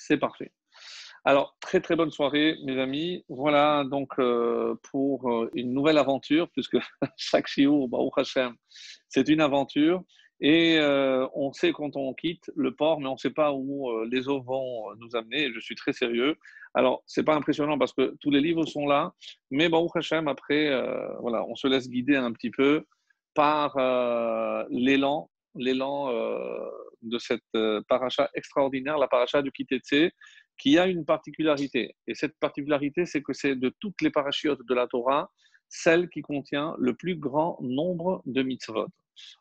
c'est parfait. Alors, très très bonne soirée, mes amis. Voilà donc pour une nouvelle aventure, puisque chaque shiur, Baruch Hashem, c'est une aventure. Et on sait quand on quitte le port, mais on ne sait pas où les eaux vont nous amener. Et je suis très sérieux. Alors, c'est pas impressionnant parce que tous les livres sont là, mais Baruch Hashem, après, voilà, on se laisse guider un petit peu par l'élan de cette paracha extraordinaire, la paracha du Kitetsé, qui a une particularité. Et cette particularité, c'est que c'est de toutes les parachiotes de la Torah, celle qui contient le plus grand nombre de mitzvot.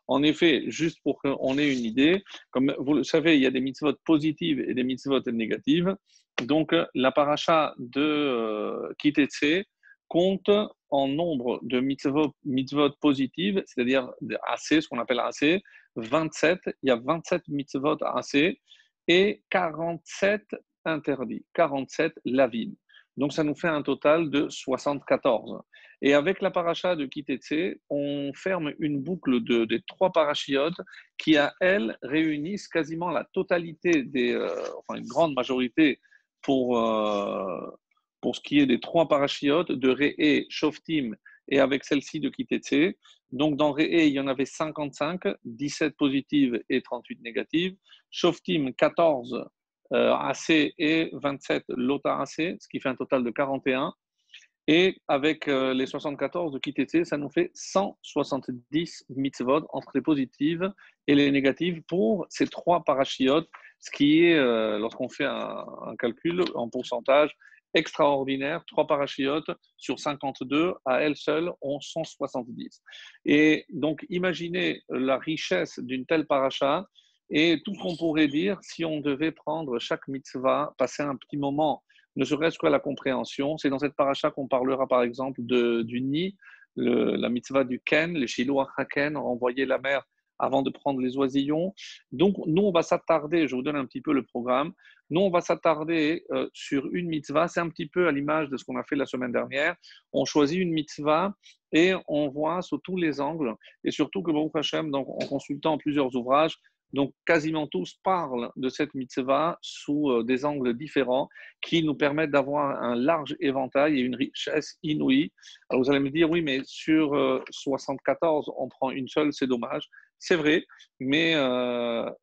En effet, juste pour qu'on ait une idée, comme vous le savez, il y a des mitzvot positives et des mitzvot négatives. Donc, la paracha de Kitetsé compte en nombre de mitzvot positives, c'est-à-dire AC, ce qu'on appelle AC, 27. Il y a 27 mitzvot AC et 47 interdits, 47 lavim. Donc, ça nous fait un total de 74. Et avec la paracha de Kitetsé, on ferme une boucle des trois parachiotes qui, à elles, réunissent quasiment la totalité enfin une grande majorité pour ce qui est des trois parachiotes de Re'é, Shoftim et avec celle-ci de Kitetsé. Donc dans Re'é, il y en avait 55, 17 positives et 38 négatives. Shoftim, 14 AC et 27 Lota AC, ce qui fait un total de 41. Et avec les 74 de Kitetsé, ça nous fait 170 mitzvot entre les positives et les négatives pour ces trois parachiotes, ce qui est, lorsqu'on fait un calcul en pourcentage, extraordinaire. Trois parachiotes sur 52, à elles seules, ont 170. Et donc, imaginez la richesse d'une telle paracha et tout ce qu'on pourrait dire si on devait prendre chaque mitzvah, passer un petit moment ne serait-ce qu'à la compréhension. C'est dans cette paracha qu'on parlera par exemple du nid, la mitzvah du ken, les shiloh haken, renvoyer la mer avant de prendre les oisillons. Donc nous, on va s'attarder, je vous donne un petit peu le programme, nous, on va s'attarder sur une mitzvah, c'est un petit peu à l'image de ce qu'on a fait la semaine dernière. On choisit une mitzvah et on voit sous tous les angles, et surtout que Baruch Hashem, donc, en consultant plusieurs ouvrages, donc quasiment tous parlent de cette mitzvah sous des angles différents qui nous permettent d'avoir un large éventail et une richesse inouïe. Alors vous allez me dire, oui, mais sur 74, on prend une seule, c'est dommage. C'est vrai, mais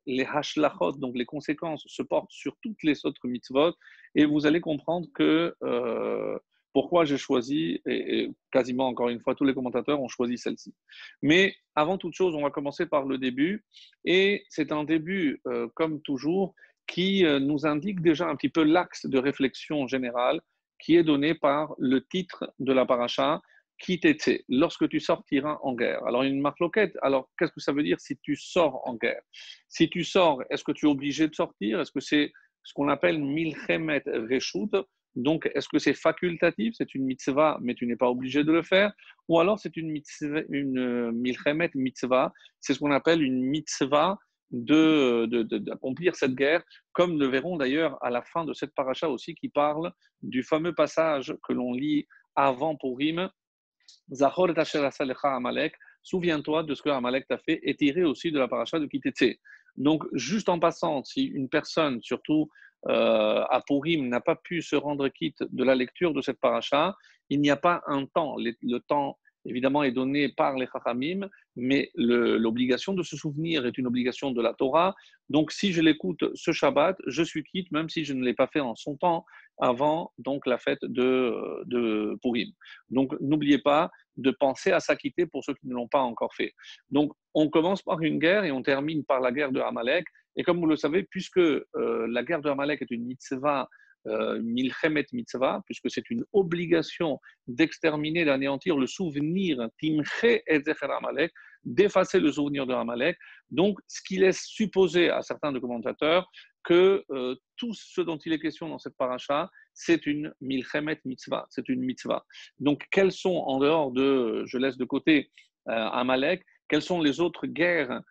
les hashlachot, donc les conséquences, se portent sur toutes les autres mitzvot, et vous allez comprendre que pourquoi j'ai choisi, et quasiment encore une fois, tous les commentateurs ont choisi celle-ci. Mais avant toute chose, on va commencer par le début, et c'est un début, comme toujours, qui nous indique déjà un petit peu l'axe de réflexion générale qui est donné par le titre de la paracha, Kitetsé, lorsque tu sortiras en guerre. Alors, une marloquette, alors qu'est-ce que ça veut dire si tu sors en guerre? Si tu sors, est-ce que tu es obligé de sortir? Est-ce que c'est ce qu'on appelle milchemet reshut? Donc, est-ce que c'est facultatif? C'est une mitzvah, mais tu n'es pas obligé de le faire? Ou alors c'est une mitzvah, une milchemet mitzvah, c'est ce qu'on appelle une mitzvah d'accomplir cette guerre, comme le verrons d'ailleurs à la fin de cette paracha aussi, qui parle du fameux passage que l'on lit avant Purim, Zachor et asher asa lecha Amalek, souviens-toi de ce que Amalek t'a fait, et tiré aussi de la paracha de Kitetsé. Donc, juste en passant, si une personne, surtout à Purim, n'a pas pu se rendre quitte de la lecture de cette paracha, il n'y a pas un temps. Le temps, évidemment, est donné par les Chachamim, mais l'obligation de se souvenir est une obligation de la Torah. Donc, si je l'écoute ce Shabbat, je suis quitte, même si je ne l'ai pas fait en son temps, avant donc la fête de Purim. Donc, n'oubliez pas de penser à s'acquitter pour ceux qui ne l'ont pas encore fait. Donc, on commence par une guerre et on termine par la guerre de Amalek. Et comme vous le savez, puisque la guerre de Amalek est une mitzvah, milchemet mitzvah, puisque c'est une obligation d'exterminer, d'anéantir le souvenir, timche et zecher Amalek, d'effacer le souvenir de Amalek. Donc, ce qui laisse supposer à certains de commentateurs que tout ce dont il est question dans cette paracha, c'est une milchemet mitzvah, c'est une mitzvah. Donc, quelles sont, en dehors de, je laisse de côté Amalek, quelles sont les autres guerres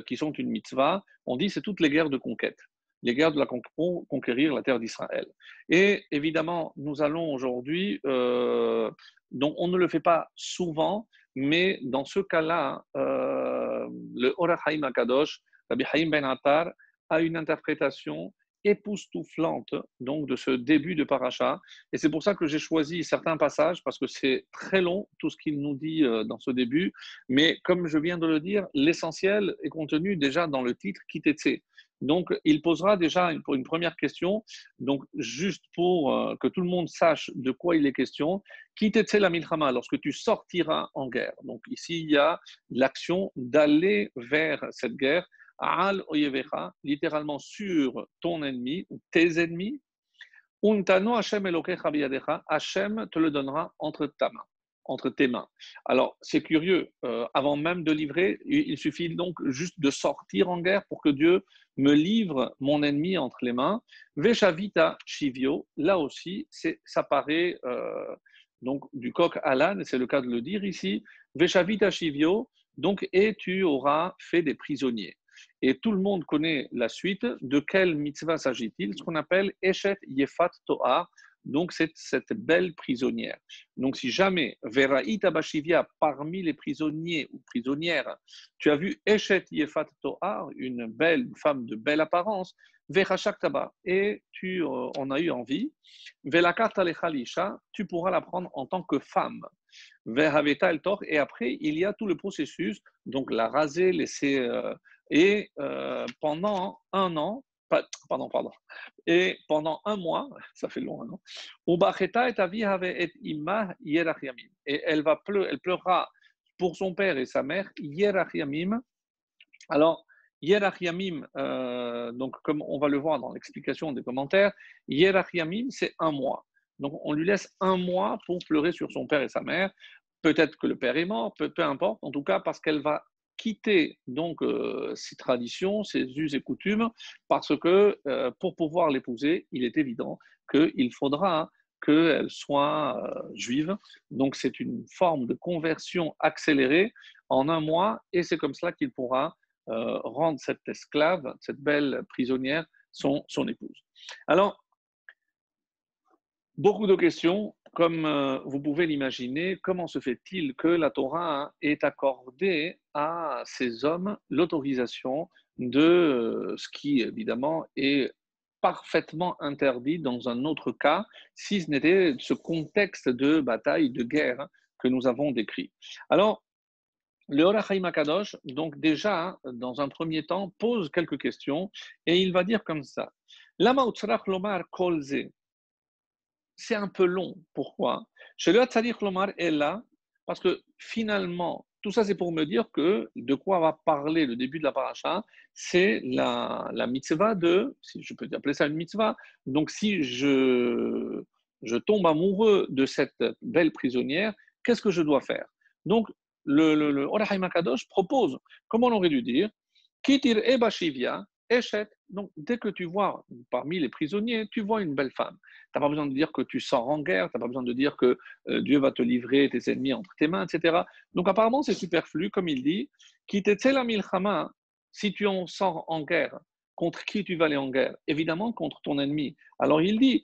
qui sont une mitzvah? On dit c'est toutes les guerres de conquête, les guerres de la conquérir la terre d'Israël. Et évidemment, nous allons aujourd'hui, donc on ne le fait pas souvent, mais dans ce cas-là, le Or HaChaim HaKadosh, Rabbi Chaim Ben Attar, a une interprétation époustouflante donc de ce début de paracha. Et c'est pour ça que j'ai choisi certains passages parce que c'est très long tout ce qu'il nous dit dans ce début. Mais comme je viens de le dire, l'essentiel est contenu déjà dans le titre Kitetse. Donc, il posera déjà pour une première question, donc juste pour que tout le monde sache de quoi il est question. Kitetse la milchama, lorsque tu sortiras en guerre. Donc, ici, il y a l'action d'aller vers cette guerre. Al oyevecha, littéralement sur ton ennemi ou tes ennemis. Untano Hashem elokecha biyadecha, Hashem te le donnera entre ta main, entre tes mains. Alors, c'est curieux, avant même de livrer, il suffit donc juste de sortir en guerre pour que Dieu me livre mon ennemi entre les mains. Veshavita shivio, là aussi, ça paraît donc du coq à l'âne, c'est le cas de le dire ici. Veshavita shivio, donc, et tu auras fait des prisonniers. Et tout le monde connaît la suite. De quelle mitzvah s'agit-il? Ce qu'on appelle Eshet Yefat Toar. Donc, c'est cette belle prisonnière. Donc, si jamais Veraïta Bashivia, parmi les prisonniers ou prisonnières, tu as vu Eshet Yefat Toar, une belle femme de belle apparence, Verachak Taba, et tu en as eu envie, Velakata Lechalisha, tu pourras la prendre en tant que femme. Veraveta El Tor, et après, il y a tout le processus, donc la raser, laisser. Et pendant un an, pardon, et pendant un mois, ça fait long, non? Et elle pleurera pour son père et sa mère, Yerach Yamim. Alors, Yerach Yamim, donc comme on va le voir dans l'explication des commentaires, Yerach Yamim, c'est un mois. Donc, on lui laisse un mois pour pleurer sur son père et sa mère. Peut-être que le père est mort, peu importe, en tout cas parce qu'elle va quitter donc ses traditions, ses us et coutumes, parce que pour pouvoir l'épouser, il est évident qu'il faudra qu'elle soit juive. Donc c'est une forme de conversion accélérée en un mois, et c'est comme cela qu'il pourra rendre cette esclave, cette belle prisonnière, son épouse. Alors, beaucoup de questions. Comme vous pouvez l'imaginer, comment se fait-il que la Torah ait accordé à ces hommes l'autorisation de ce qui, évidemment, est parfaitement interdit dans un autre cas, si ce n'était ce contexte de bataille, de guerre que nous avons décrit. Alors, le Or HaChaim HaKadosh, donc déjà, dans un premier temps, pose quelques questions et il va dire comme ça. Lama utzrach lomar kol ze, c'est un peu long. Pourquoi? Chez le Hatzadik Lomar est là, parce que finalement, tout ça c'est pour me dire que de quoi va parler le début de la paracha, c'est la mitzvah de, si je peux appeler ça une mitzvah, donc si je tombe amoureux de cette belle prisonnière, qu'est-ce que je dois faire? Donc, le Or HaChaim HaKadosh propose, comme on aurait dû dire, Kitir Eba Shivya, Eshet. Donc, dès que tu vois parmi les prisonniers, tu vois une belle femme. Tu n'as pas besoin de dire que tu sors en guerre, tu n'as pas besoin de dire que Dieu va te livrer tes ennemis entre tes mains, etc. Donc apparemment, c'est superflu, comme il dit, la milchama, si tu en sors en guerre, contre qui tu vas aller en guerre? Évidemment, contre ton ennemi. Alors il dit,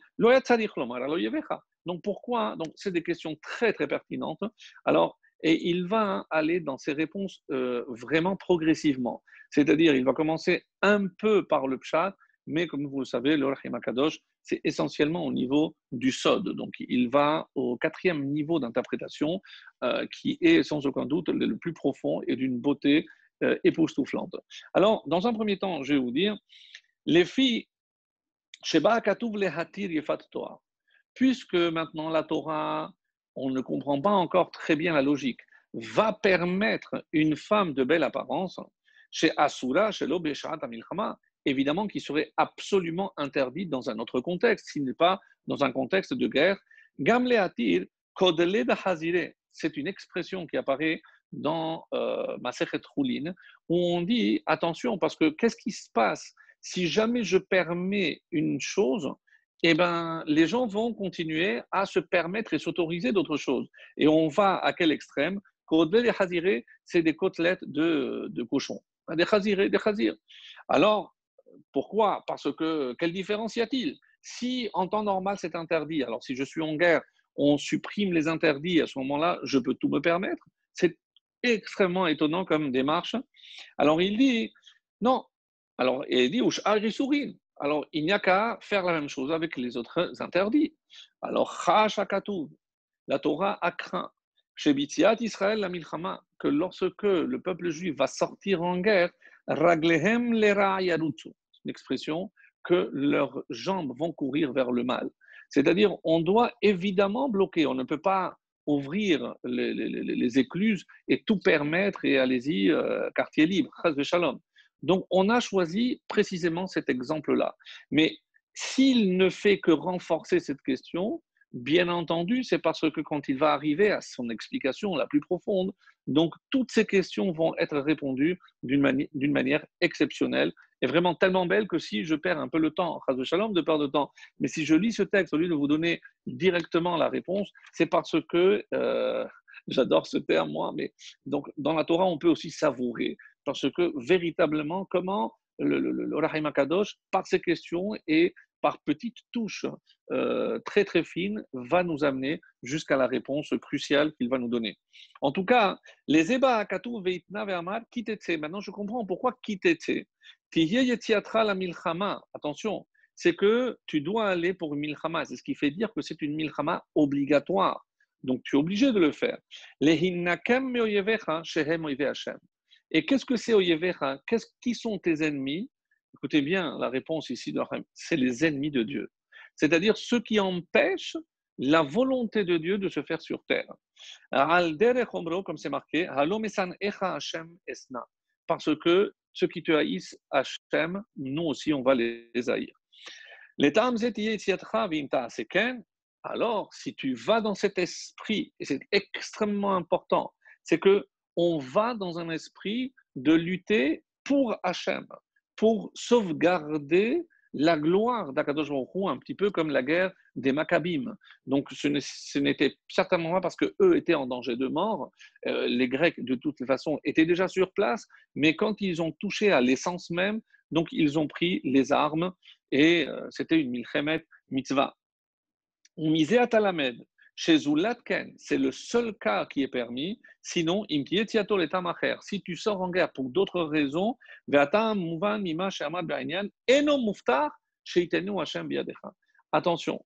donc pourquoi? Donc c'est des questions très très pertinentes. Alors, et il va aller dans ses réponses vraiment progressivement. C'est-à-dire, il va commencer un peu par le pshat, mais comme vous le savez, le Or HaChaim HaKadosh, c'est essentiellement au niveau du Sod. Donc, il va au quatrième niveau d'interprétation, qui est sans aucun doute le plus profond et d'une beauté époustouflante. Alors, dans un premier temps, je vais vous dire, les filles, Sheba Katuv Lehatir Yefat Torah, puisque maintenant la Torah, on ne comprend pas encore très bien la logique, va permettre une femme de belle apparence, chez Asura, chez l'Obeshat Amilchama, évidemment qui serait absolument interdite dans un autre contexte, s'il n'est pas dans un contexte de guerre. Gamle Atir, Kodele Hazire, c'est une expression qui apparaît dans Masechet Choulin, où on dit attention, parce que qu'est-ce qui se passe si jamais je permets une chose? Eh ben, les gens vont continuer à se permettre et s'autoriser d'autres choses. Et on va à quel extrême? Kodele et Hazire, c'est des côtelettes de cochon. Des chazirés, des chazirs. Alors, pourquoi? Parce que, quelle différence y a-t-il? Si en temps normal c'est interdit, alors si je suis en guerre, on supprime les interdits, à ce moment-là, je peux tout me permettre. C'est extrêmement étonnant comme démarche. Alors il dit, non. Alors, il dit, Alors, il n'y a qu'à faire la même chose avec les autres interdits. Alors, Chashakatuv, la Torah a craint, chez Bitiat Israël la Milchama, que lorsque le peuple juif va sortir en guerre, Raglehem lera yarutsu, c'est une expression que leurs jambes vont courir vers le mal. C'est-à-dire, on doit évidemment bloquer, on ne peut pas ouvrir les écluses et tout permettre et allez-y, quartier libre, chas de shalom. Donc, on a choisi précisément cet exemple-là. Mais s'il ne fait que renforcer cette question, bien entendu, c'est parce que quand il va arriver à son explication la plus profonde, donc toutes ces questions vont être répondues d'une manière exceptionnelle et vraiment tellement belle que si je perds un peu le temps, chas de shalom, de perdre de temps, mais si je lis ce texte au lieu de vous donner directement la réponse, c'est parce que j'adore ce terme moi, mais donc dans la Torah on peut aussi savourer parce que véritablement comment le Rahim Akadosh par ces questions et par petites touches très très fines va nous amener jusqu'à la réponse cruciale qu'il va nous donner. En tout cas, les Eba Akatou Veitna Ve'amar Kitetse. Maintenant, je comprends pourquoi Kitetse. Tiye Yetziatra la Milchama. Attention, c'est que tu dois aller pour une milchama. C'est ce qui fait dire que c'est une milchama obligatoire. Donc tu es obligé de le faire. Lehinnakem meoyevecha shehem oyeve Hashem. Et qu'est-ce que c'est oyevecha? Qui sont tes ennemis? Écoutez bien, la réponse ici, c'est les ennemis de Dieu. C'est-à-dire ceux qui empêchent la volonté de Dieu de se faire sur terre. Al derech omro, comme c'est marqué, halo mesan echa Hashem esna. Parce que ceux qui te haïssent, Hashem, nous aussi, on va les haïr. Alors, si tu vas dans cet esprit, et c'est extrêmement important, c'est que on va dans un esprit de lutter pour Hachem, pour sauvegarder la gloire d'Akadosh Baruch Hu, un petit peu comme la guerre des Maccabim. Donc, ce n'était certainement pas parce qu'eux étaient en danger de mort. Les Grecs, de toute façon, étaient déjà sur place, mais quand ils ont touché à l'essence même, donc ils ont pris les armes et c'était une milchemet mitzvah. Misé à Talamed, chez Zoulatken, c'est le seul cas qui est permis. Sinon, imtietiato letamacher. Si tu sors en guerre pour d'autres raisons, ve'ata mouvan mima she'amad ba'inyan, eno muftar sheitenu Hashem biyadecha. Attention,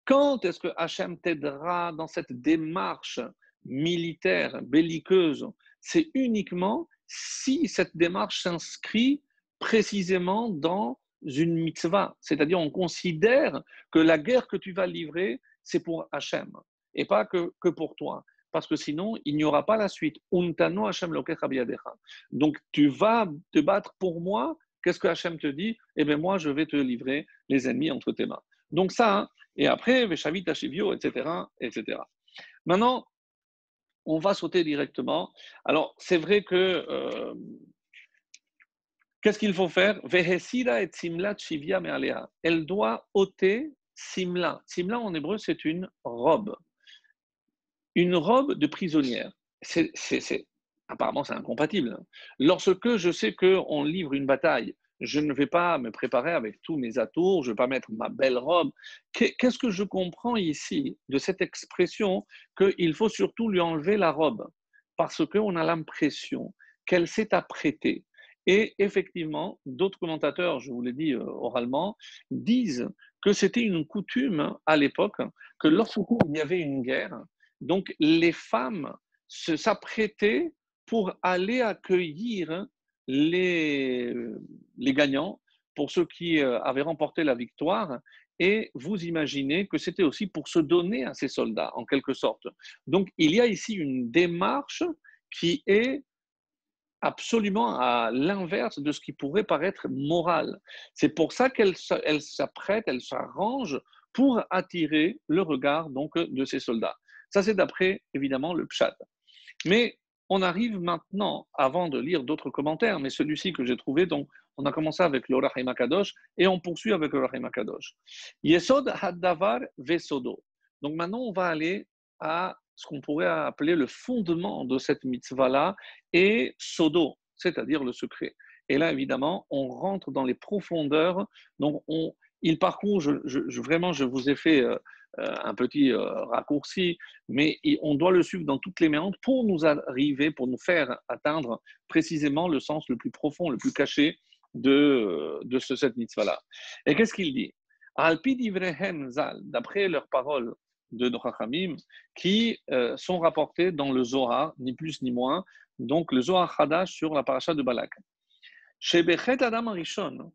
quand est-ce que Hachem t'aidera dans cette démarche militaire, belliqueuse? C'est uniquement si cette démarche s'inscrit précisément dans une mitzvah. C'est-à-dire, on considère que la guerre que tu vas livrer, c'est pour Hachem et pas que pour toi. Parce que sinon, il n'y aura pas la suite. Untano Hachem lokecha biyadecha. Donc, tu vas te battre pour moi. Qu'est-ce que Hachem te dit? Eh bien, moi, je vais te livrer les ennemis entre tes mains. Donc, ça, hein, et après, Veshavit Hashivio, etc., etc. Maintenant, on va sauter directement. Alors, c'est vrai que qu'est-ce qu'il faut faire? Vehesira et simla shivia me'alea. Elle doit ôter simla. Simla en hébreu, c'est une robe. Une robe de prisonnière. Apparemment, c'est incompatible. Lorsque je sais qu'on livre une bataille, je ne vais pas me préparer avec tous mes atours, je ne vais pas mettre ma belle robe. Qu'est-ce que je comprends ici de cette expression qu'il faut surtout lui enlever la robe? Parce qu'on a l'impression qu'elle s'est apprêtée. Et effectivement, d'autres commentateurs, je vous l'ai dit oralement, disent que c'était une coutume à l'époque que lorsqu'il y avait une guerre, donc les femmes s'apprêtaient pour aller accueillir les gagnants, pour ceux qui avaient remporté la victoire. Et vous imaginez que c'était aussi pour se donner à ces soldats, en quelque sorte. Donc il y a ici une démarche qui est absolument à l'inverse de ce qui pourrait paraître moral. C'est pour ça qu'elle s'apprête, elle s'arrange pour attirer le regard donc de ces soldats. Ça, c'est d'après, évidemment, le pshat. Mais on arrive maintenant, avant de lire d'autres commentaires, mais celui-ci que j'ai trouvé, donc on a commencé avec le Rahim Akadosh et on poursuit avec le Rahim Akadosh. Yesod Haddavar Vesodo. Donc maintenant, on va aller à ce qu'on pourrait appeler le fondement de cette mitzvah-là et Sodo, c'est-à-dire le secret. Et là, évidemment, on rentre dans les profondeurs. Donc, il parcourt, vraiment, je vous ai fait un petit raccourci, mais on doit le suivre dans toutes les méandres pour nous arriver, pour nous faire atteindre précisément le sens le plus profond, le plus caché cette mitzvah-là. Et qu'est-ce qu'il dit? Alpi divrehem zal, d'après leurs paroles de Chachamim, qui sont rapportées dans le Zohar, ni plus ni moins, donc le Zohar Hadash sur la paracha de Balak. Chez Bechet Adam Arishon,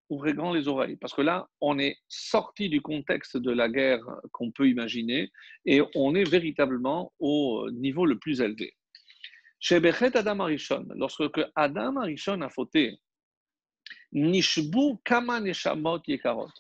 ouvrez grand les oreilles, parce que là, on est sorti du contexte de la guerre qu'on peut imaginer, et on est véritablement au niveau le plus élevé. Chez Bechet Adam Arishon, lorsque Adam Arishon a fauté, Nishbu kama neshamot yekarot.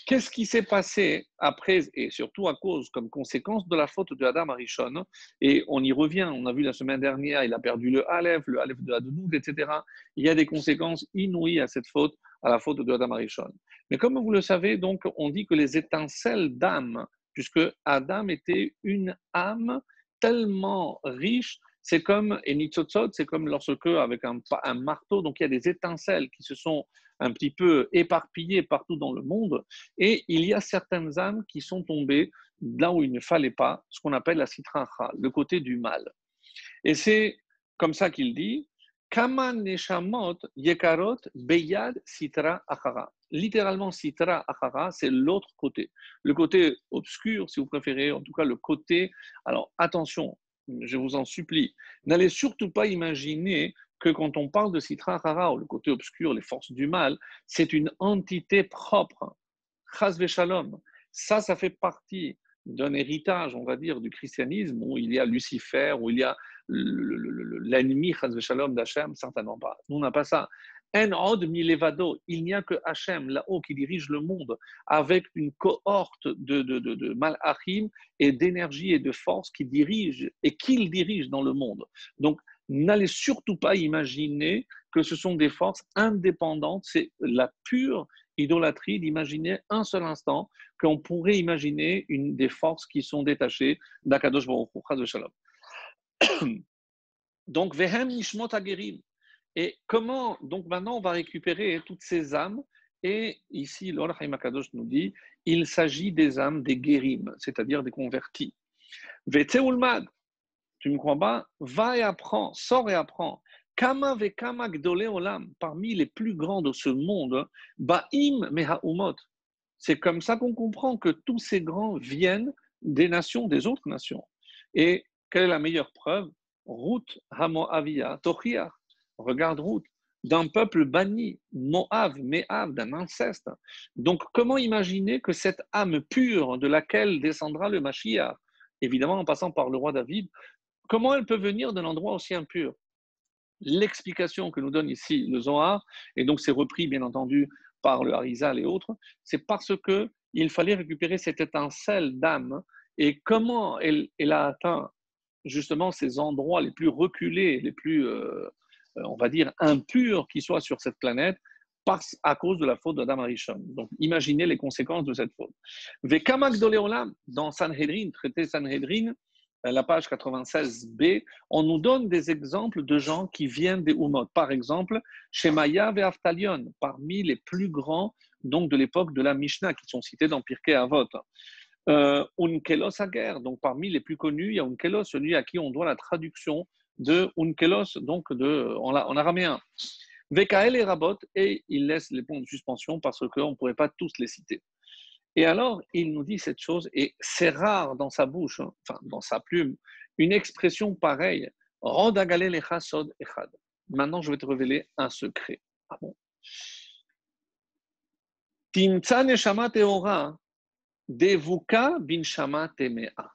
Qu'est-ce qui s'est passé après, et surtout à cause, comme conséquence de la faute de Adam Arishon, et on y revient, on a vu la semaine dernière, il a perdu le Aleph de Hadoud, etc. Il y a des conséquences inouïes à cette faute, à la faute de Adam Arishon. Mais comme vous le savez, donc, on dit que les étincelles d'âme, puisque Adam était une âme tellement riche, c'est comme, et Nitzotzot, c'est comme lorsque, avec un marteau, donc il y a des étincelles qui se sont un petit peu éparpillées partout dans le monde, et il y a certaines âmes qui sont tombées là où il ne fallait pas, ce qu'on appelle la sitra achra, le côté du mal. Et c'est comme ça qu'il dit, Kama neshamot yekarot beyad sitra achara. Littéralement, sitra achara, c'est l'autre côté. Le côté obscur, si vous préférez, en tout cas le côté. Alors attention, je vous en supplie, n'allez surtout pas imaginer que quand on parle de sitra achara, ou le côté obscur, les forces du mal, c'est une entité propre. Chas v'shalom. Ça fait partie d'un héritage, on va dire, du christianisme, où il y a Lucifer, où il y a l'ennemi, chas v'shalom, d'Hachem, certainement pas. Nous, on n'a pas ça. En od milevado, il n'y a que Hachem, là-haut, qui dirige le monde, avec une cohorte de malachim et d'énergie et de force qui dirige et qu'il dirige dans le monde. Donc, n'allez surtout pas imaginer que ce sont des forces indépendantes, c'est la pure idolâtrie d'imaginer un seul instant qu'on pourrait imaginer des forces qui sont détachées d'Akadosh Baruch Hu, chas v'shalom. Donc, Vehem Nishmot Hagerim. Et comment, donc maintenant, on va récupérer toutes ces âmes. Et ici, l'Or Chaim Akadosh nous dit, il s'agit des âmes des guérim, c'est-à-dire des convertis. Vetzeulmad, tu ne me crois pas? Va et apprends, sors et apprends. Kama vekama gdolé olam, parmi les plus grands de ce monde, ba'im mehaumot. C'est comme ça qu'on comprend que tous ces grands viennent des nations, des autres nations. Et quelle est la meilleure preuve? Ruth Hamoavia Tochia. Regarde Ruth, d'un peuple banni, Moab, Me'av, d'un inceste. Donc, comment imaginer que cette âme pure de laquelle descendra le Mashiach, évidemment en passant par le roi David, comment elle peut venir d'un endroit aussi impur? L'explication que nous donne ici le Zohar, et donc c'est repris bien entendu par le Harizal et autres, c'est parce qu'il fallait récupérer cette étincelle d'âme, et comment elle a atteint justement ces endroits les plus reculés, les plus, on va dire, impurs qui soient sur cette planète, à cause de la faute d'Adam Arishon. Donc imaginez les conséquences de cette faute. Vekamak doleolam, dans Sanhedrin, traité Sanhedrin, la page 96b, on nous donne des exemples de gens qui viennent des Umot. Par exemple, Shemaya et Aftalion, parmi les plus grands donc de l'époque de la Mishnah, qui sont cités dans Pirkei Avot. Unkelos Hager, donc parmi les plus connus, il y a Unkelos, celui à qui on doit la traduction de Unkelos, donc en araméen. Vekael et Rabot, et il laisse les points de suspension parce qu'on ne pourrait pas tous les citer. Et alors, il nous dit cette chose, et c'est rare dans sa bouche, enfin dans sa plume, une expression pareille. Rod agale lecha sod echad. Maintenant, je vais te révéler un secret. Ah bon? Timtsa neshama teora, devuka bin shama temea.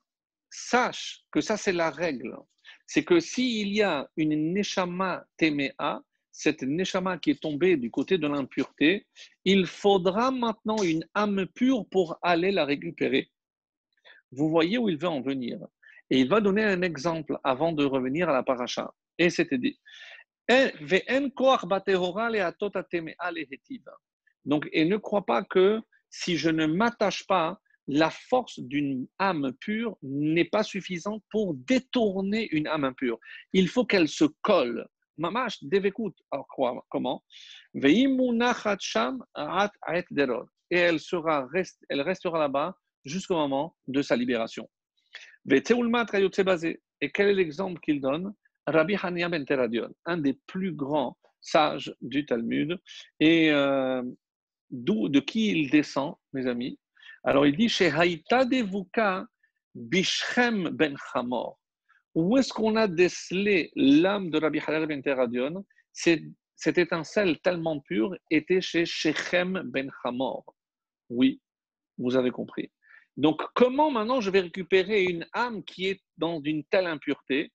Sache que ça, c'est la règle. C'est que s'il y a une neshama temea, cette neshama qui est tombée du côté de l'impureté, il faudra maintenant une âme pure pour aller la récupérer. Vous voyez où il veut en venir. Et il va donner un exemple avant de revenir à la paracha. Et c'était dit. Donc, et ne crois pas que si je ne m'attache pas, la force d'une âme pure n'est pas suffisante pour détourner une âme impure. Il faut qu'elle se colle. Mamash, devekut. Alors, comment? Et elle restera là-bas jusqu'au moment de sa libération. Et quel est l'exemple qu'il donne? Rabbi Hania ben Teradion, un des plus grands sage du Talmud. Et de qui il descend, mes amis? Alors il dit chez Haïta Devuka Bishrem ben Hamor. Où est-ce qu'on a décelé l'âme de Rabbi Hanina ben Teradion? Cette étincelle tellement pure était chez Shechem ben Hamor. Oui, vous avez compris. Donc, comment maintenant je vais récupérer une âme qui est dans une telle impureté?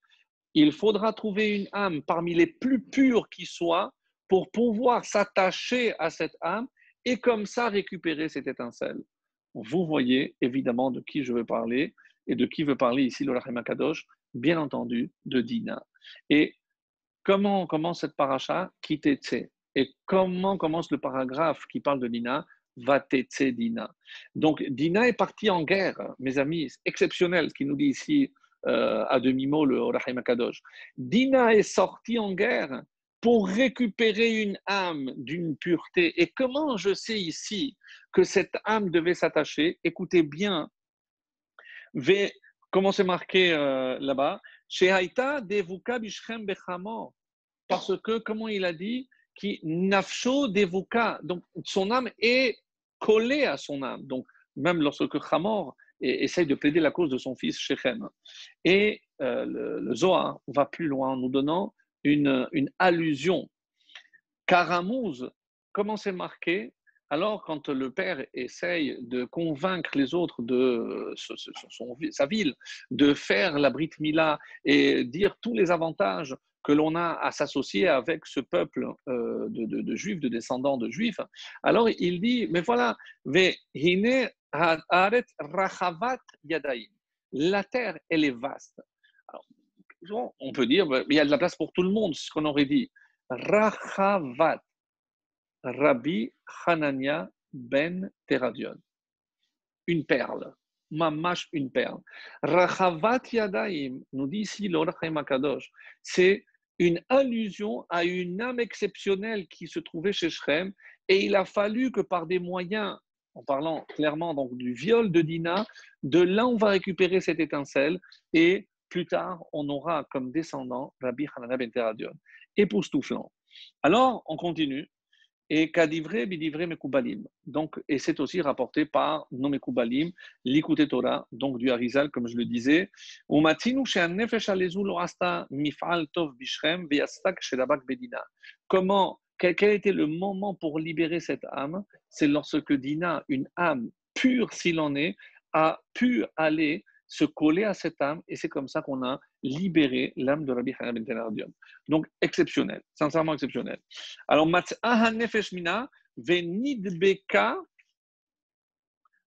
Il faudra trouver une âme parmi les plus pures qui soient pour pouvoir s'attacher à cette âme et comme ça récupérer cette étincelle. Vous voyez évidemment de qui je veux parler et de qui veut parler ici le Rachem Akadosh, bien entendu de Dina. Et comment commence cette paracha? Kitetse. Et comment commence le paragraphe qui parle de Dina? Vatetse Dina. Donc Dina est partie en guerre, mes amis, exceptionnel ce qu'il nous dit ici à demi-mot le Rachem Akadosh. Dina est sortie en guerre pour récupérer une âme d'une pureté. Et comment je sais ici que cette âme devait s'attacher? Écoutez bien, comment c'est marqué là-bas? Shehaïta devuka bishrem bechamor. Parce que, comment il a dit, qui nafsho devuka, donc son âme est collée à son âme. Donc, même lorsque Hamor essaye de plaider la cause de son fils Shechem. Et le Zohar va plus loin en nous donnant une allusion. Caramouz, comment c'est marqué? Alors, quand le père essaye de convaincre les autres de sa ville, de faire la Brit Mila et dire tous les avantages que l'on a à s'associer avec ce peuple de juifs, de descendants de juifs, alors il dit, mais voilà, Vehine haaret rachavat yadaim. La terre, elle est vaste. Alors, on peut dire, il y a de la place pour tout le monde, c'est ce qu'on aurait dit. Rachavat, Rabbi Hanania ben Teradion. Une perle, mamash une perle. Rachavat Yadaim, nous dit ici l'Or Chaim Akadosh, c'est une allusion à une âme exceptionnelle qui se trouvait chez Shrem, et il a fallu que par des moyens, en parlant clairement donc du viol de Dina, de là on va récupérer cette étincelle, et plus tard on aura comme descendant Rabbi Hanania ben Teradion, époustouflant. Alors on continue. Et Kadivre Bidivre Mekoubalim. Donc, et c'est aussi rapporté par nos Mekoubalim, l'Ikouté Torah, donc du Harizal, comme je le disais. Comment, quel était le moment pour libérer cette âme? C'est lorsque Dina, une âme pure s'il en est, a pu aller se coller à cette âme, et c'est comme ça qu'on a libéré l'âme de Rabbi Hanina ben Teradion. Donc, exceptionnel, sincèrement exceptionnel. Alors, Matz'ah nefesh mina venidbeka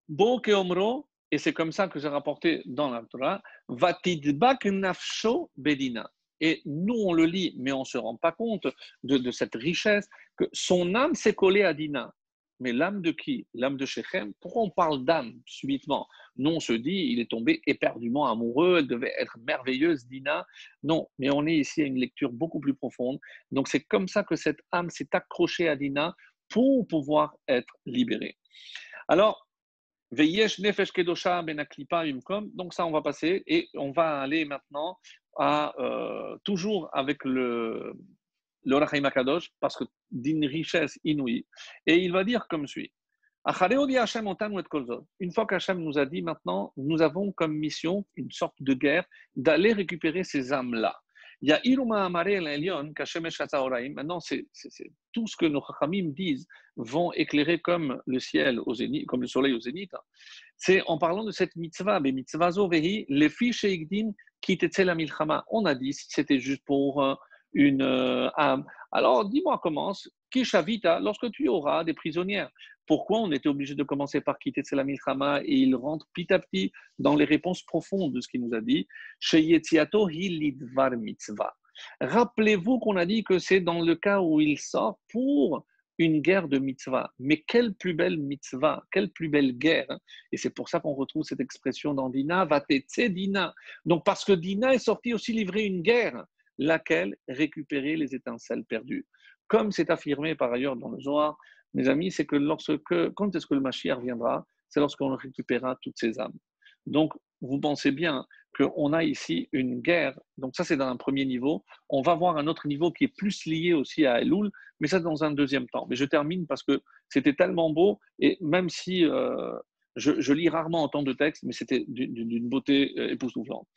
bo keomro, et c'est comme ça que j'ai rapporté dans la Torah, vatidbak nafsho bedina. Et nous, on le lit, mais on ne se rend pas compte de cette richesse, que son âme s'est collée à Dina. Mais l'âme de qui? L'âme de Shechem. Pourquoi on parle d'âme subitement? Nous, on se dit, il est tombé éperdument amoureux, elle devait être merveilleuse, Dina. Non, mais on est ici à une lecture beaucoup plus profonde. Donc, c'est comme ça que cette âme s'est accrochée à Dina pour pouvoir être libérée. Alors, Veyesh nefesh kedosha ben aklipa yumkom. Donc, ça, on va passer et on va aller maintenant à toujours avec le Rachaim Akadosh, parce que d'une richesse inouïe. Et il va dire comme suit. Une fois qu'Hachem nous a dit maintenant, nous avons comme mission, une sorte de guerre, d'aller récupérer ces âmes-là. Il y a Iruma Amare l'Elion, Kashemesh Hatzaoraim. Maintenant, c'est tout ce que nos Chachamim disent vont éclairer comme le ciel au zénith, comme le soleil au zénith. C'est en parlant de cette mitzvah, mais mitzvah zovehi, les fiches Igdin qui la milchama. On a dit si c'était juste pour une âme. Alors, dis-moi, commence. Kishavita, lorsque tu auras des prisonnières. Pourquoi on était obligé de commencer par quitter la milchama et il rentre petit à petit dans les réponses profondes de ce qu'il nous a dit. Sheyetziato hilidvar mitzvah. Rappelez-vous qu'on a dit que c'est dans le cas où il sort pour une guerre de mitzvah. Mais quelle plus belle mitzvah, quelle plus belle guerre. Et c'est pour ça qu'on retrouve cette expression dans Dina, Vatetse Dina. Donc parce que Dina est sorti aussi livrer une guerre, laquelle récupérer les étincelles perdues. Comme c'est affirmé par ailleurs dans le Zohar, mes amis, c'est que quand est-ce que le Mashiach viendra? C'est lorsqu'on récupérera toutes ces âmes. Donc, vous pensez bien qu'on a ici une guerre. Donc ça, c'est dans un premier niveau. On va voir un autre niveau qui est plus lié aussi à Elul, mais ça dans un deuxième temps. Mais je termine parce que c'était tellement beau, et même si je lis rarement autant de textes, mais c'était d'une beauté époustouflante.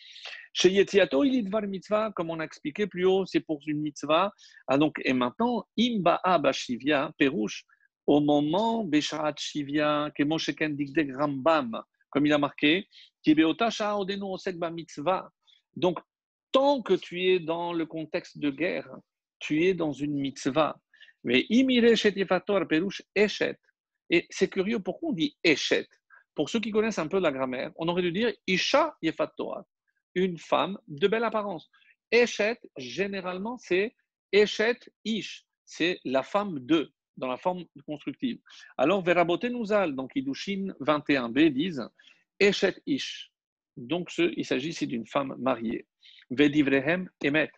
Chez Yetziato, il est mitzvah, comme on a expliqué plus haut, c'est pour une mitzvah. Ah donc, et maintenant, imba'a bashivia, perouche, au moment besharat shivia, que Moshe Ken dikdek Rambam, comme il a marqué, qui beota sha'a odenu osek ba mitzvah. Donc, tant que tu es dans le contexte de guerre, tu es dans une mitzvah. Mais imire shetifator perouche eshet. Et c'est curieux, pourquoi on dit eshet? Pour ceux qui connaissent un peu la grammaire, on aurait dû dire isha yefat Torah, une femme de belle apparence. Eshet, généralement, c'est Eshet Ish, c'est la femme de, dans la forme constructive. Alors, Verabote Nouzal, donc Idushin 21b, disent Eshet Ish. Donc, il s'agit ici d'une femme mariée. Vedivrehem Emet.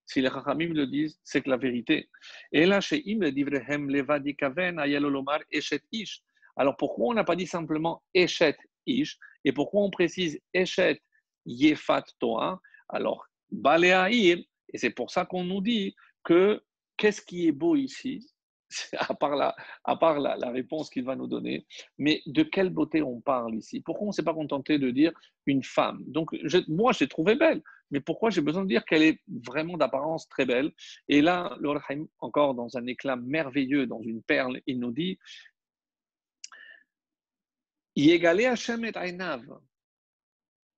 Si les Chachamim le disent, c'est que la vérité. Et là, chez Im, Vedivrehem Levadikaven, Ayalolomar Eshet Ish. Alors, pourquoi on n'a pas dit simplement Eshet Ish, et pourquoi on précise Eshet Yefat Toa? Alors, Baléaïr, et c'est pour ça qu'on nous dit que qu'est-ce qui est beau ici, à part la réponse qu'il va nous donner, mais de quelle beauté on parle ici? Pourquoi on ne s'est pas contenté de dire une femme? Donc, moi, je l'ai trouvée belle, mais pourquoi j'ai besoin de dire qu'elle est vraiment d'apparence très belle? Et là, le Haïm, encore dans un éclat merveilleux, dans une perle, il nous dit Yegale Hashem et Ainav.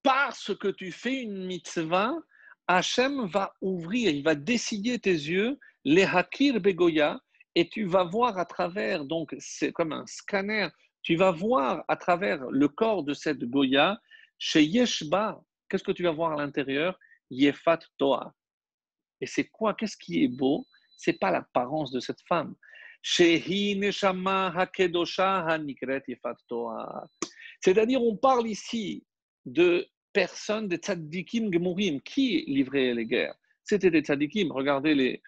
Parce que tu fais une mitzvah, Hachem va ouvrir, il va décider tes yeux, les hakir begoya, et tu vas voir à travers, donc c'est comme un scanner, tu vas voir à travers le corps de cette goya, chez Yeshba, qu'est-ce que tu vas voir à l'intérieur? Yefat Toa. Et c'est quoi? Qu'est-ce qui est beau? C'est pas l'apparence de cette femme. Shehi neshama hakedosha hanikret Yefat Toa. C'est-à-dire, on parle ici de personnes, des tzadikim gemurim, qui livraient les guerres. C'était des tzadikim. Regardez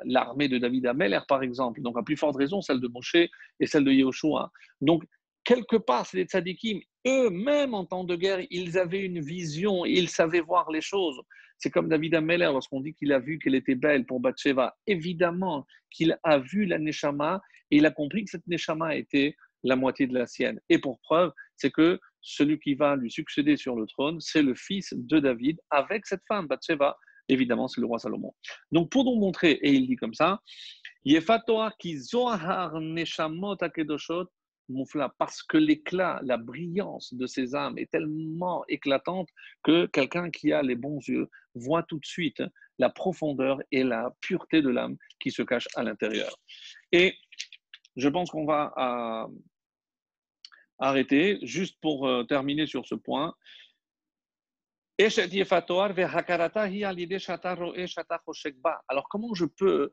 l'armée de David Ameller, par exemple. Donc, à plus forte raison, celle de Moshe et celle de Yehoshua. Donc, quelque part, c'est des tzadikim. Eux-mêmes, en temps de guerre, ils avaient une vision, ils savaient voir les choses. C'est comme David Ameller, lorsqu'on dit qu'il a vu qu'elle était belle pour Bathsheba. Évidemment qu'il a vu la Neshama et il a compris que cette Neshama était la moitié de la sienne. Et pour preuve, c'est que celui qui va lui succéder sur le trône, c'est le fils de David avec cette femme, Bathsheba. Évidemment, c'est le roi Salomon. Donc, pour nous montrer, et il dit comme ça, Yefatoa ki zohar neshamot akedoshot moufla, parce que l'éclat, la brillance de ces âmes est tellement éclatante que quelqu'un qui a les bons yeux voit tout de suite la profondeur et la pureté de l'âme qui se cache à l'intérieur. Et je pense qu'on va arrêter, juste pour terminer sur ce point. Alors, comment je peux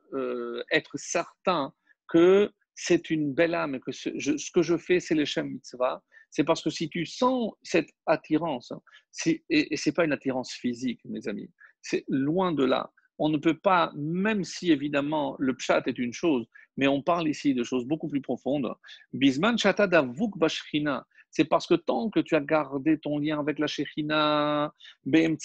être certain que c'est une belle âme, que ce que je fais, c'est le Shem Mitzvah? C'est parce que si tu sens cette attirance, et ce n'est pas une attirance physique, mes amis, c'est loin de là. On ne peut pas, même si évidemment le pshat est une chose, mais on parle ici de choses beaucoup plus profondes. Bisman shata davuk bashrina. C'est parce que tant que tu as gardé ton lien avec la Shekhinah, et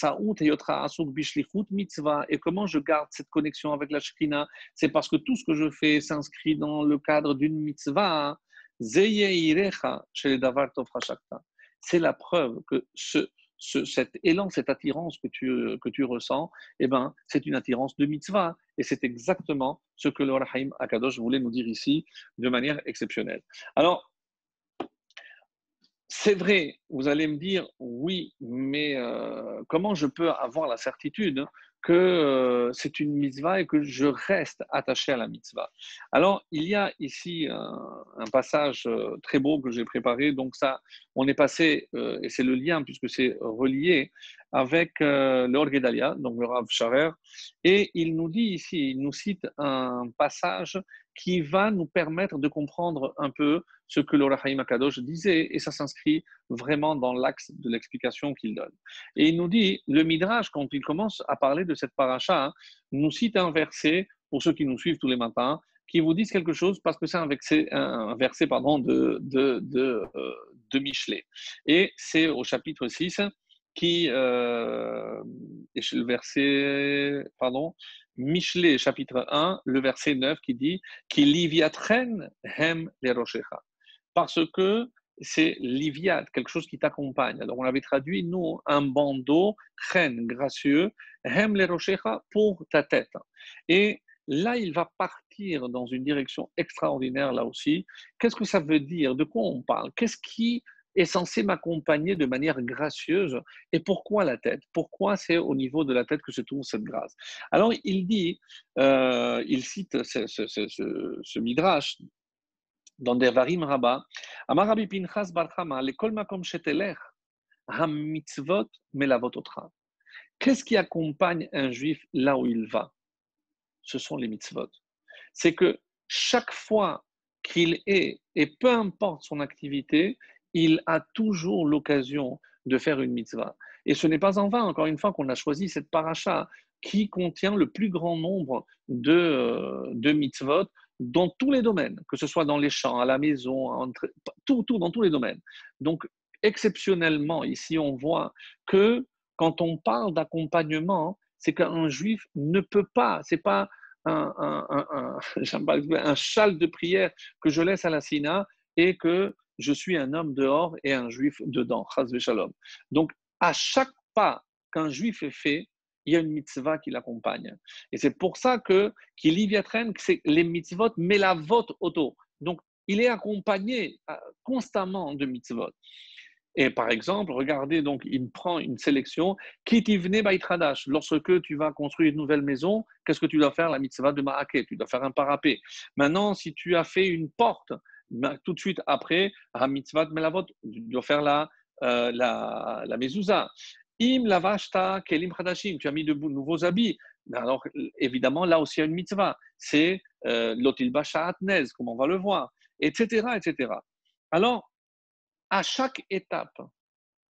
comment je garde cette connexion avec la Shekhinah? C'est parce que tout ce que je fais s'inscrit dans le cadre d'une mitzvah. C'est la preuve que cet élan, cette attirance que tu ressens, eh ben, c'est une attirance de mitzvah. Et c'est exactement ce que le Rahim Akadosh voulait nous dire ici de manière exceptionnelle. Alors, c'est vrai, vous allez me dire, oui, mais comment je peux avoir la certitude que c'est une mitzvah et que je reste attaché à la mitzvah? Alors, il y a ici un passage très beau que j'ai préparé. Donc ça, on est passé, et c'est le lien puisque c'est relié avec le Or Gedalia, donc le Rav Sharer, et il nous dit ici, il nous cite un passage qui va nous permettre de comprendre un peu ce que le Rahaim Akadosh disait, et ça s'inscrit vraiment dans l'axe de l'explication qu'il donne. Et il nous dit, le Midrash, quand il commence à parler de cette paracha, nous cite un verset, pour ceux qui nous suivent tous les matins, qui vous disent quelque chose parce que c'est un verset de Michelet. Et c'est au chapitre 6 qui, et le verset, pardon, Michelet, chapitre 1, le verset 9 qui dit Ki liviatren hem les rochecha. Parce que c'est liviat, quelque chose qui t'accompagne. Alors on avait traduit, nous, un bandeau, chen, gracieux, hem les rochecha, pour ta tête. Et là, il va partir dans une direction extraordinaire, là aussi. Qu'est-ce que ça veut dire? De quoi on parle? Qu'est-ce qui est censé m'accompagner de manière gracieuse? Et pourquoi la tête? Pourquoi c'est au niveau de la tête que se trouve cette grâce? Alors, il dit, il cite ce midrash dans Devarim Rabbah, Amar Rabbi Pinchas bar Chama, lekol makom shetelech, ha-mitzvot melavot otra. Qu'est-ce qui accompagne un juif là où il va? Ce sont les mitzvot. C'est que chaque fois qu'il est, et peu importe son activité, il a toujours l'occasion de faire une mitzvah. Et ce n'est pas en vain, encore une fois, qu'on a choisi cette paracha qui contient le plus grand nombre de mitzvot dans tous les domaines, que ce soit dans les champs, à la maison, tout, dans tous les domaines. Donc, exceptionnellement, ici, on voit que quand on parle d'accompagnement, c'est qu'un juif ne peut pas, c'est pas un châle de prière que je laisse à la Sina et que je suis un homme dehors et un juif dedans. Chas v'shalom. Donc, à chaque pas qu'un juif est fait, il y a une mitzvah qui l'accompagne. Et c'est pour ça que qu'il y viatren, c'est les mitzvot, mais la vote auto. Donc, il est accompagné constamment de mitzvot. Et par exemple, regardez, donc, il prend une sélection. Kitivne baitradash. Lorsque tu vas construire une nouvelle maison, qu'est-ce que tu dois faire? La mitzvah de Ma'aké. Tu dois faire un parapet. Maintenant, si tu as fait une porte, tout de suite après, la mitzvah de Melavot, tu dois faire la mezouza. Im lavashta kelim chadashim. Tu as mis de nouveaux habits. Alors, évidemment, là aussi, il y a une mitzvah. C'est l'otil basha atnez, comme on va le voir, etc., etc. Alors, à chaque étape,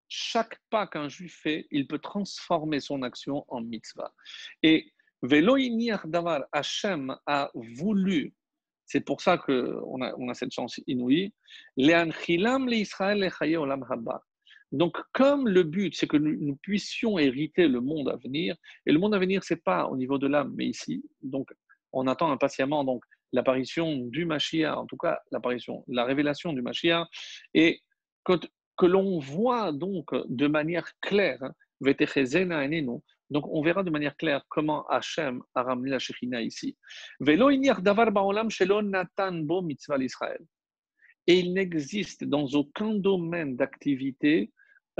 chaque pas qu'un juif fait, il peut transformer son action en mitzvah. Et Veloinir Davar, Hachem a voulu, c'est pour ça qu'on a cette chance inouïe, Leanchilam le Israël le Chaye Olam Haba. Donc, comme le but, c'est que nous puissions hériter le monde à venir, et le monde à venir, c'est pas au niveau de l'âme, mais ici. Donc, on attend impatiemment donc l'apparition du Mashiach, en tout cas la révélation du Mashiach, et que l'on voit donc de manière claire, donc on verra de manière claire comment Hachem a ramené la Shekhinah ici. Et il n'existe dans aucun domaine d'activité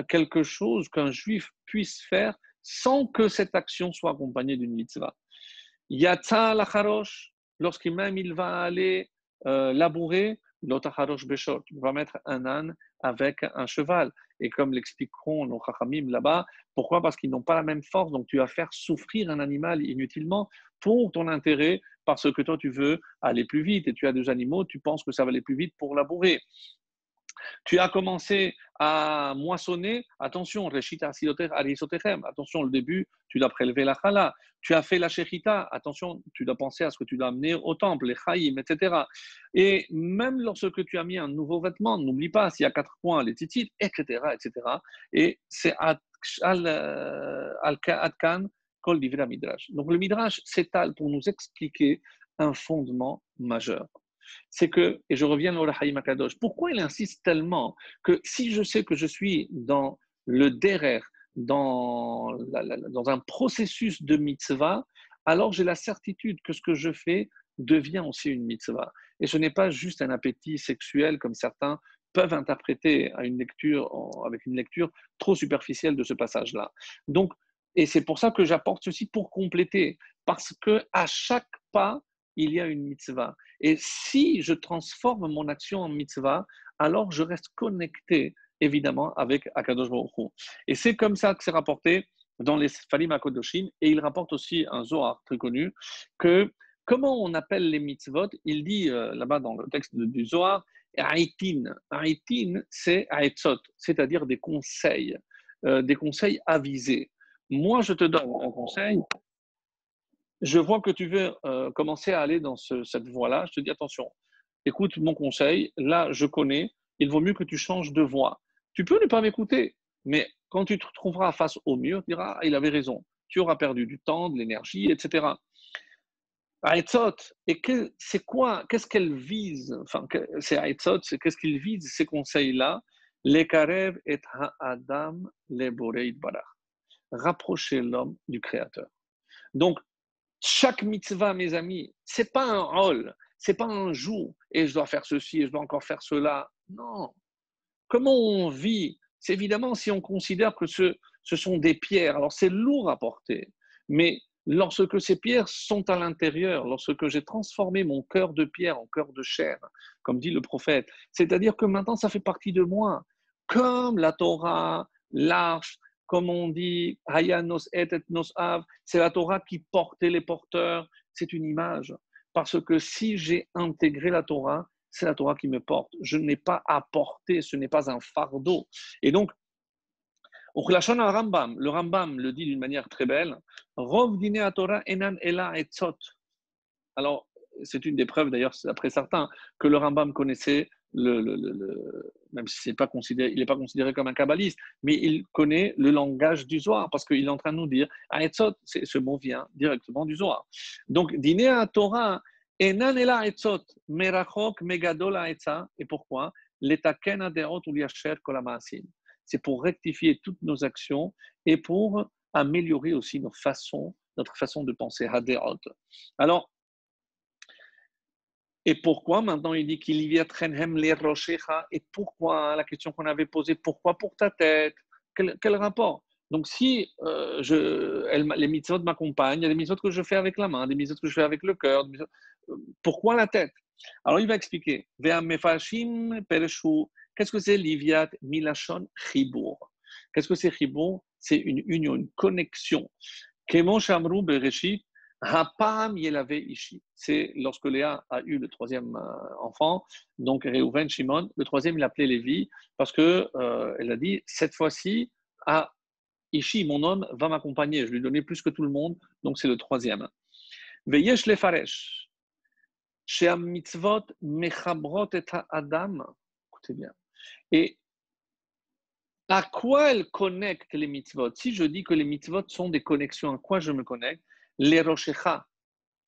quelque chose qu'un juif puisse faire sans que cette action soit accompagnée d'une mitzvah. Yatsa lacharosh, lorsqu'il même il va aller labourer, l'otacharosh beshot, tu vas mettre un âne avec un cheval. Et comme l'expliqueront nos chachamim là-bas, pourquoi? Parce qu'ils n'ont pas la même force, donc tu vas faire souffrir un animal inutilement pour ton intérêt, parce que toi tu veux aller plus vite et tu as deux animaux, tu penses que ça va aller plus vite pour labourer. Tu as commencé à moissonner, attention, attention, le début, tu dois prélever la chala. Tu as fait la shechita, attention, tu dois penser à ce que tu dois amener au temple, les chayim, etc. Et même lorsque tu as mis un nouveau vêtement, n'oublie pas s'il y a 4 points, les titites, etc., etc. Et c'est al-kan kol divra midrash. Donc le midrash s'étale pour nous expliquer un fondement majeur. C'est que, et je reviens au Rahim Akadosh, pourquoi il insiste tellement que si je sais que je suis dans le derer, dans un processus de mitzvah, alors j'ai la certitude que ce que je fais devient aussi une mitzvah. Et ce n'est pas juste un appétit sexuel comme certains peuvent interpréter à une lecture, avec une lecture trop superficielle de ce passage-là. Donc, et c'est pour ça que j'apporte ceci pour compléter, parce que à chaque pas, il y a une mitzvah. Et si je transforme mon action en mitzvah, alors je reste connecté, évidemment, avec Akadosh Baruch Hu. Et c'est comme ça que c'est rapporté dans les Sfarim HaKodoshim. Et il rapporte aussi un Zohar très connu, que comment on appelle les mitzvot? Il dit là-bas dans le texte du Zohar, Aitin. Aitin, c'est Aitzot, c'est-à-dire des conseils avisés. Moi, je te donne un conseil. Je vois que tu veux commencer à aller dans cette voie-là. Je te dis attention, écoute mon conseil. Là, je connais. il vaut mieux que tu changes de voie. Tu peux ne pas m'écouter, mais quand tu te trouveras face au mur, tu diras, ah, il avait raison. Tu auras perdu du temps, de l'énergie, etc. Aetzot, et c'est quoi, qu'est-ce qu'elle vise? Enfin, c'est Aetzot, c'est qu'est-ce qu'il vise, ces conseils-là? Les karev et ha'adam le borei barach. Rapprocher l'homme du Créateur. Donc, chaque mitzvah, mes amis, c'est pas un rôle, c'est pas un jour, et je dois faire ceci, et je dois encore faire cela. Non. Comment on vit? C'est évidemment si on considère que ce sont des pierres. Alors, c'est lourd à porter, mais lorsque ces pierres sont à l'intérieur, lorsque j'ai transformé mon cœur de pierre en cœur de chair, comme dit le prophète, c'est-à-dire que maintenant, ça fait partie de moi, comme la Torah, l'arche, comme on dit, Haya nos et nos av, c'est la Torah qui portait les porteurs, c'est une image. Parce que si j'ai intégré la Torah, c'est la Torah qui me porte. Je n'ai pas à porter, ce n'est pas un fardeau. Et donc, le Rambam le dit d'une manière très belle, Rov dine à Torah enan ela etzot. Alors, c'est une des preuves, d'ailleurs, après certains, que le Rambam connaissait, même si il n'est pas considéré comme un kabbaliste, mais il connaît le langage du Zohar, parce qu'il est en train de nous dire, Etzot, ce mot vient directement du Zohar. Donc, dîner à Torah, enan ela etzot, merachok megadol etza, et pourquoi? Letaken aderot ou liacher kolamaasim. C'est pour rectifier toutes nos actions et pour améliorer aussi notre façon de penser, haderot. Alors, et pourquoi maintenant il dit qu'il y a trenhem les rochecha? Et pourquoi la question qu'on avait posée, pourquoi pour ta tête? Quel rapport? Donc si les mitzvot m'accompagnent, il y a des mitzvot que je fais avec la main, des mitzvot que je fais avec le cœur. Pourquoi la tête? Alors il va expliquer. Qu'est-ce que c'est liviat milachon chibour? Qu'est-ce que c'est chibour? C'est une union, une connexion. Kemo shamru bereshit. Hapam Yelave Ishi. C'est lorsque Léa a eu le troisième enfant, donc Réhouven, Shimon, le troisième il l'appelait Lévi, parce que elle a dit cette fois-ci, ah, Ishi, mon homme, va m'accompagner. Je lui donnais plus que tout le monde, donc c'est le troisième. Veyesh lefaresh. Sheam mitzvot mechabrot et Adam. Écoutez bien. Et à quoi elle connecte les mitzvot? Si je dis que les mitzvot sont des connexions, à quoi je me connecte? Les rochecha.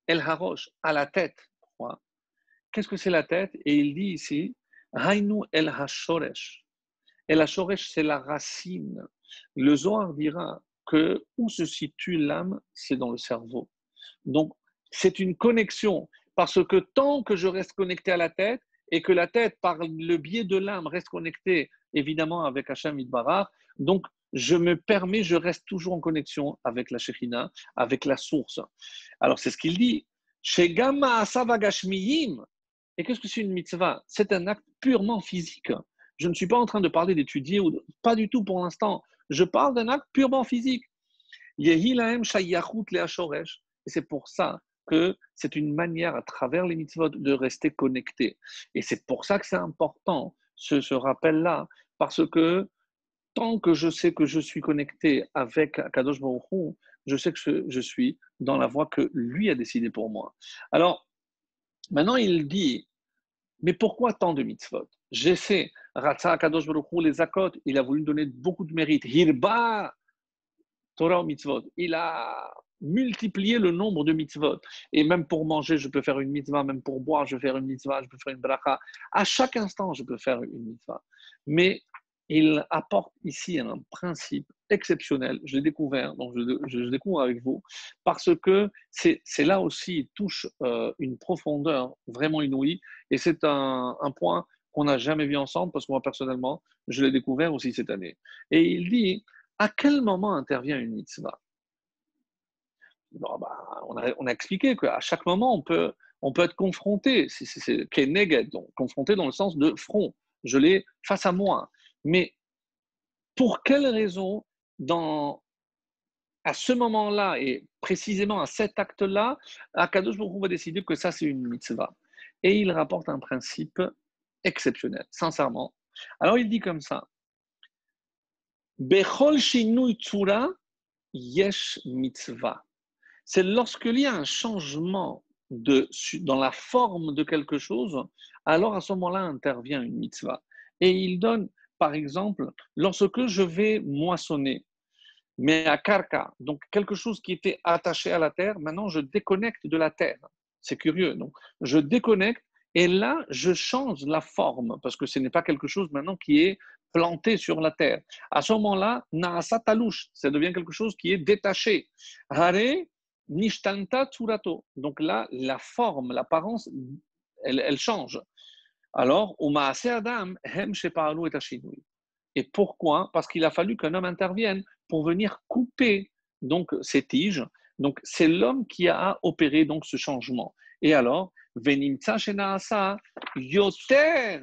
El Harosh, à la tête. Pourquoi? Qu'est-ce que c'est la tête? Et il dit ici, Hainu El Hashoresh. El Hashoresh, c'est la racine. Le Zohar dira que où se situe l'âme, c'est dans le cerveau. Donc, c'est une connexion. Parce que tant que je reste connecté à la tête, et que la tête, par le biais de l'âme, reste connectée, évidemment, avec Hachem Idbarach, donc je reste toujours en connexion avec la Shekhinah, avec la source. Alors, c'est ce qu'il dit. Chez Gamma Asava Gashmiyim. Et qu'est-ce que c'est une mitzvah? C'est un acte purement physique. Je ne suis pas en train de parler d'étudier, pas du tout pour l'instant. Je parle d'un acte purement physique. Yehilahem Shayachut Leashoresh. Et c'est pour ça que c'est une manière, à travers les mitzvot, de rester connecté. Et c'est pour ça que c'est important, ce rappel-là, parce que tant que je sais que je suis connecté avec Kadosh Baruch Hu, je sais que je suis dans la voie que lui a décidé pour moi. Alors, maintenant, il dit, mais pourquoi tant de mitzvot? J'essaie, Ratza Kadosh Baruch Hu, les Zakot, il a voulu donner beaucoup de mérite. Hirba, Torah ou mitzvot. Il a multiplié le nombre de mitzvot. Et même pour manger, je peux faire une mitzvah. Même pour boire, je peux faire une mitzvah. Je peux faire une bracha. À chaque instant, je peux faire une mitzvah. Mais il apporte ici un principe exceptionnel. Je l'ai découvert, donc je découvre avec vous, parce que c'est là aussi, il touche une profondeur vraiment inouïe. Et c'est un point qu'on n'a jamais vu ensemble, parce que moi, personnellement, je l'ai découvert aussi cette année. Et il dit, à quel moment intervient une mitzvah? Bon, on a expliqué qu'à chaque moment, on peut être confronté. C'est keneged, donc confronté dans le sens de front. Je l'ai face à moi. Mais pour quelle raison, à ce moment-là, et précisément à cet acte-là, Akadosh Baruch Hu va décider que ça, c'est une mitzvah. Et il rapporte un principe exceptionnel, sincèrement. Alors, il dit comme ça, Bechol shinui tzura, yesh mitzvah. C'est lorsqu'il y a un changement dans la forme de quelque chose, alors à ce moment-là intervient une mitzvah. Et il donne, par exemple, lorsque je vais moissonner, mais à karka, donc quelque chose qui était attaché à la terre, maintenant je déconnecte de la terre. C'est curieux. Donc, je déconnecte et là, je change la forme parce que ce n'est pas quelque chose maintenant qui est planté sur la terre. À ce moment-là, naasa talouche, ça devient quelque chose qui est détaché. Hare nishtanta tsurato. Donc là, la forme, l'apparence, elle change. Alors, au maase adam, hem sheparu et ashinui. Et pourquoi? Parce qu'il a fallu qu'un homme intervienne pour venir couper donc ces tiges. Donc c'est l'homme qui a opéré donc ce changement. Et alors, venimtsa shenaasa yoter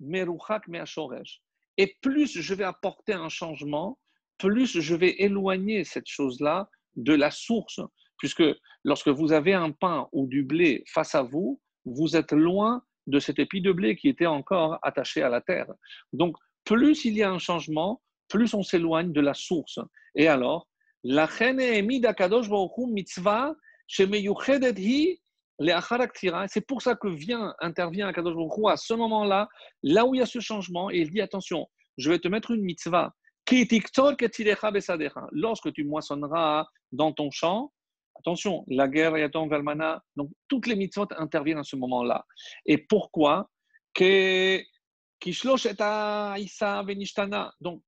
meruchak meashoresh. Et plus je vais apporter un changement, plus je vais éloigner cette chose-là de la source, puisque lorsque vous avez un pain ou du blé face à vous, vous êtes loin de cet épi de blé qui était encore attaché à la terre. Donc, plus il y a un changement, plus on s'éloigne de la source. Et alors, la mitzvah c'est pour ça que intervient Akadosh Baruch Hu à ce moment-là, là où il y a ce changement, et il dit attention, je vais te mettre une mitzvah. Lorsque tu moissonneras dans ton champ, attention, la guerre et vermana, donc toutes les mitzvot interviennent à ce moment-là. Et pourquoi? Donc,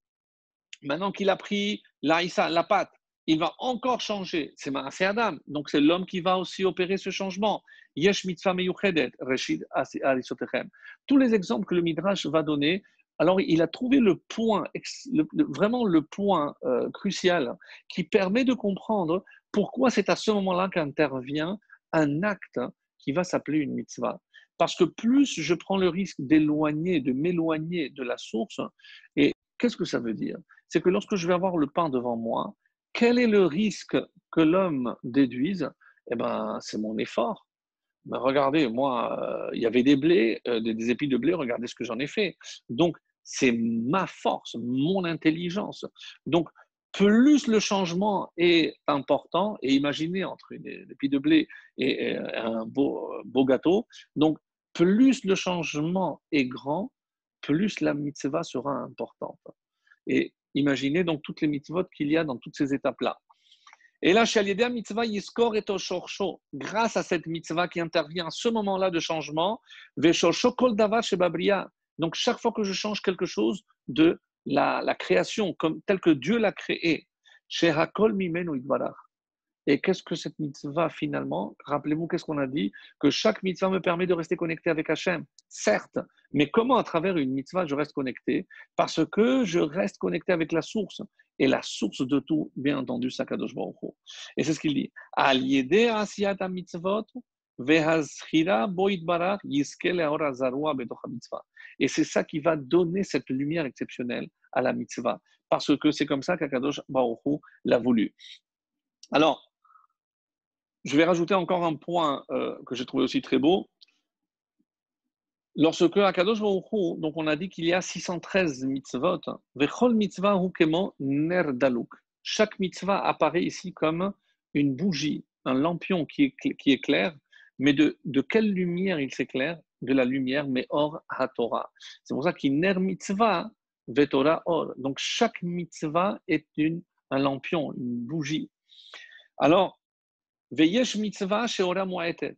maintenant qu'il a pris la pâte, il va encore changer. C'est Maaseh Adam. Donc, c'est l'homme qui va aussi opérer ce changement. Yesh mitzvah meyuchedet, reshid arisotechem. Tous les exemples que le Midrash va donner, alors il a trouvé le point, vraiment le point crucial qui permet de comprendre pourquoi c'est à ce moment-là qu'intervient un acte qui va s'appeler une mitzvah. Parce que plus je prends le risque de m'éloigner de la source, et qu'est-ce que ça veut dire? C'est que lorsque je vais avoir le pain devant moi, quel est le risque que l'homme déduise? Eh bien, c'est mon effort. Ben, regardez, moi, il y avait des blés, des épis de blé, regardez ce que j'en ai fait. Donc, c'est ma force, mon intelligence. Donc, plus le changement est important, et imaginez entre une épi de blé et un beau gâteau, donc plus le changement est grand, plus la mitzvah sera importante. Et imaginez donc toutes les mitzvot qu'il y a dans toutes ces étapes-là. Et là, Shaliedea mitzvah yiskor et oshorsho, grâce à cette mitzvah qui intervient à ce moment-là de changement, veshorsho kol davar shebabria. Donc, chaque fois que je change quelque chose de la création, comme tel que Dieu l'a créé, shehakol mimenu idbarach. Et qu'est-ce que cette mitzvah finalement? Rappelez-vous, qu'est-ce qu'on a dit? Que chaque mitzvah me permet de rester connecté avec Hachem. Certes, mais comment à travers une mitzvah je reste connecté? Parce que je reste connecté avec la source. Et la source de tout, bien entendu, c'est Kadosh Baruch Hu. Et c'est ce qu'il dit. Al yedei asiyat mitzvot vehazchira boit barach yiske leor hazarua betoch mitzvah. Et c'est ça qui va donner cette lumière exceptionnelle à la mitzvah. Parce que c'est comme ça qu'Akadosh Baruch Hu l'a voulu. Alors, je vais rajouter encore un point que j'ai trouvé aussi très beau. Lorsque Akadosh Baruch Hu, donc on a dit qu'il y a 613 mitzvot, Vechol mitzvah hu kemo ner daluk. Chaque mitzvah apparaît ici comme une bougie, un lampion qui éclaire, mais de quelle lumière il s'éclaire? De la lumière, mais or ha-Torah. C'est pour ça qu'il ner mitzvah vetora or. Donc chaque mitzvah est un lampion, une bougie. Alors, Veyesh mitzvah sheora moetet.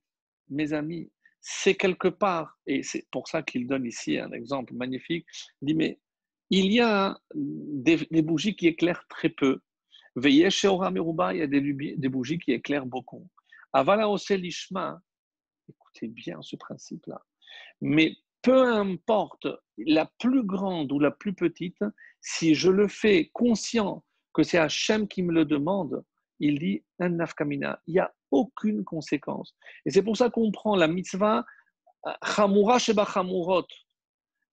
Mes amis, c'est quelque part, et c'est pour ça qu'il donne ici un exemple magnifique, il dit, mais il y a des bougies qui éclairent très peu. Veyesh sheora meruba, il y a des bougies qui éclairent beaucoup. Avala ose lishma, écoutez bien ce principe-là, mais peu importe la plus grande ou la plus petite, si je le fais conscient que c'est Hachem qui me le demande, il dit un nafkamina. Il n'y a aucune conséquence. Et c'est pour ça qu'on prend la mitzvah chamura sheba chamurot.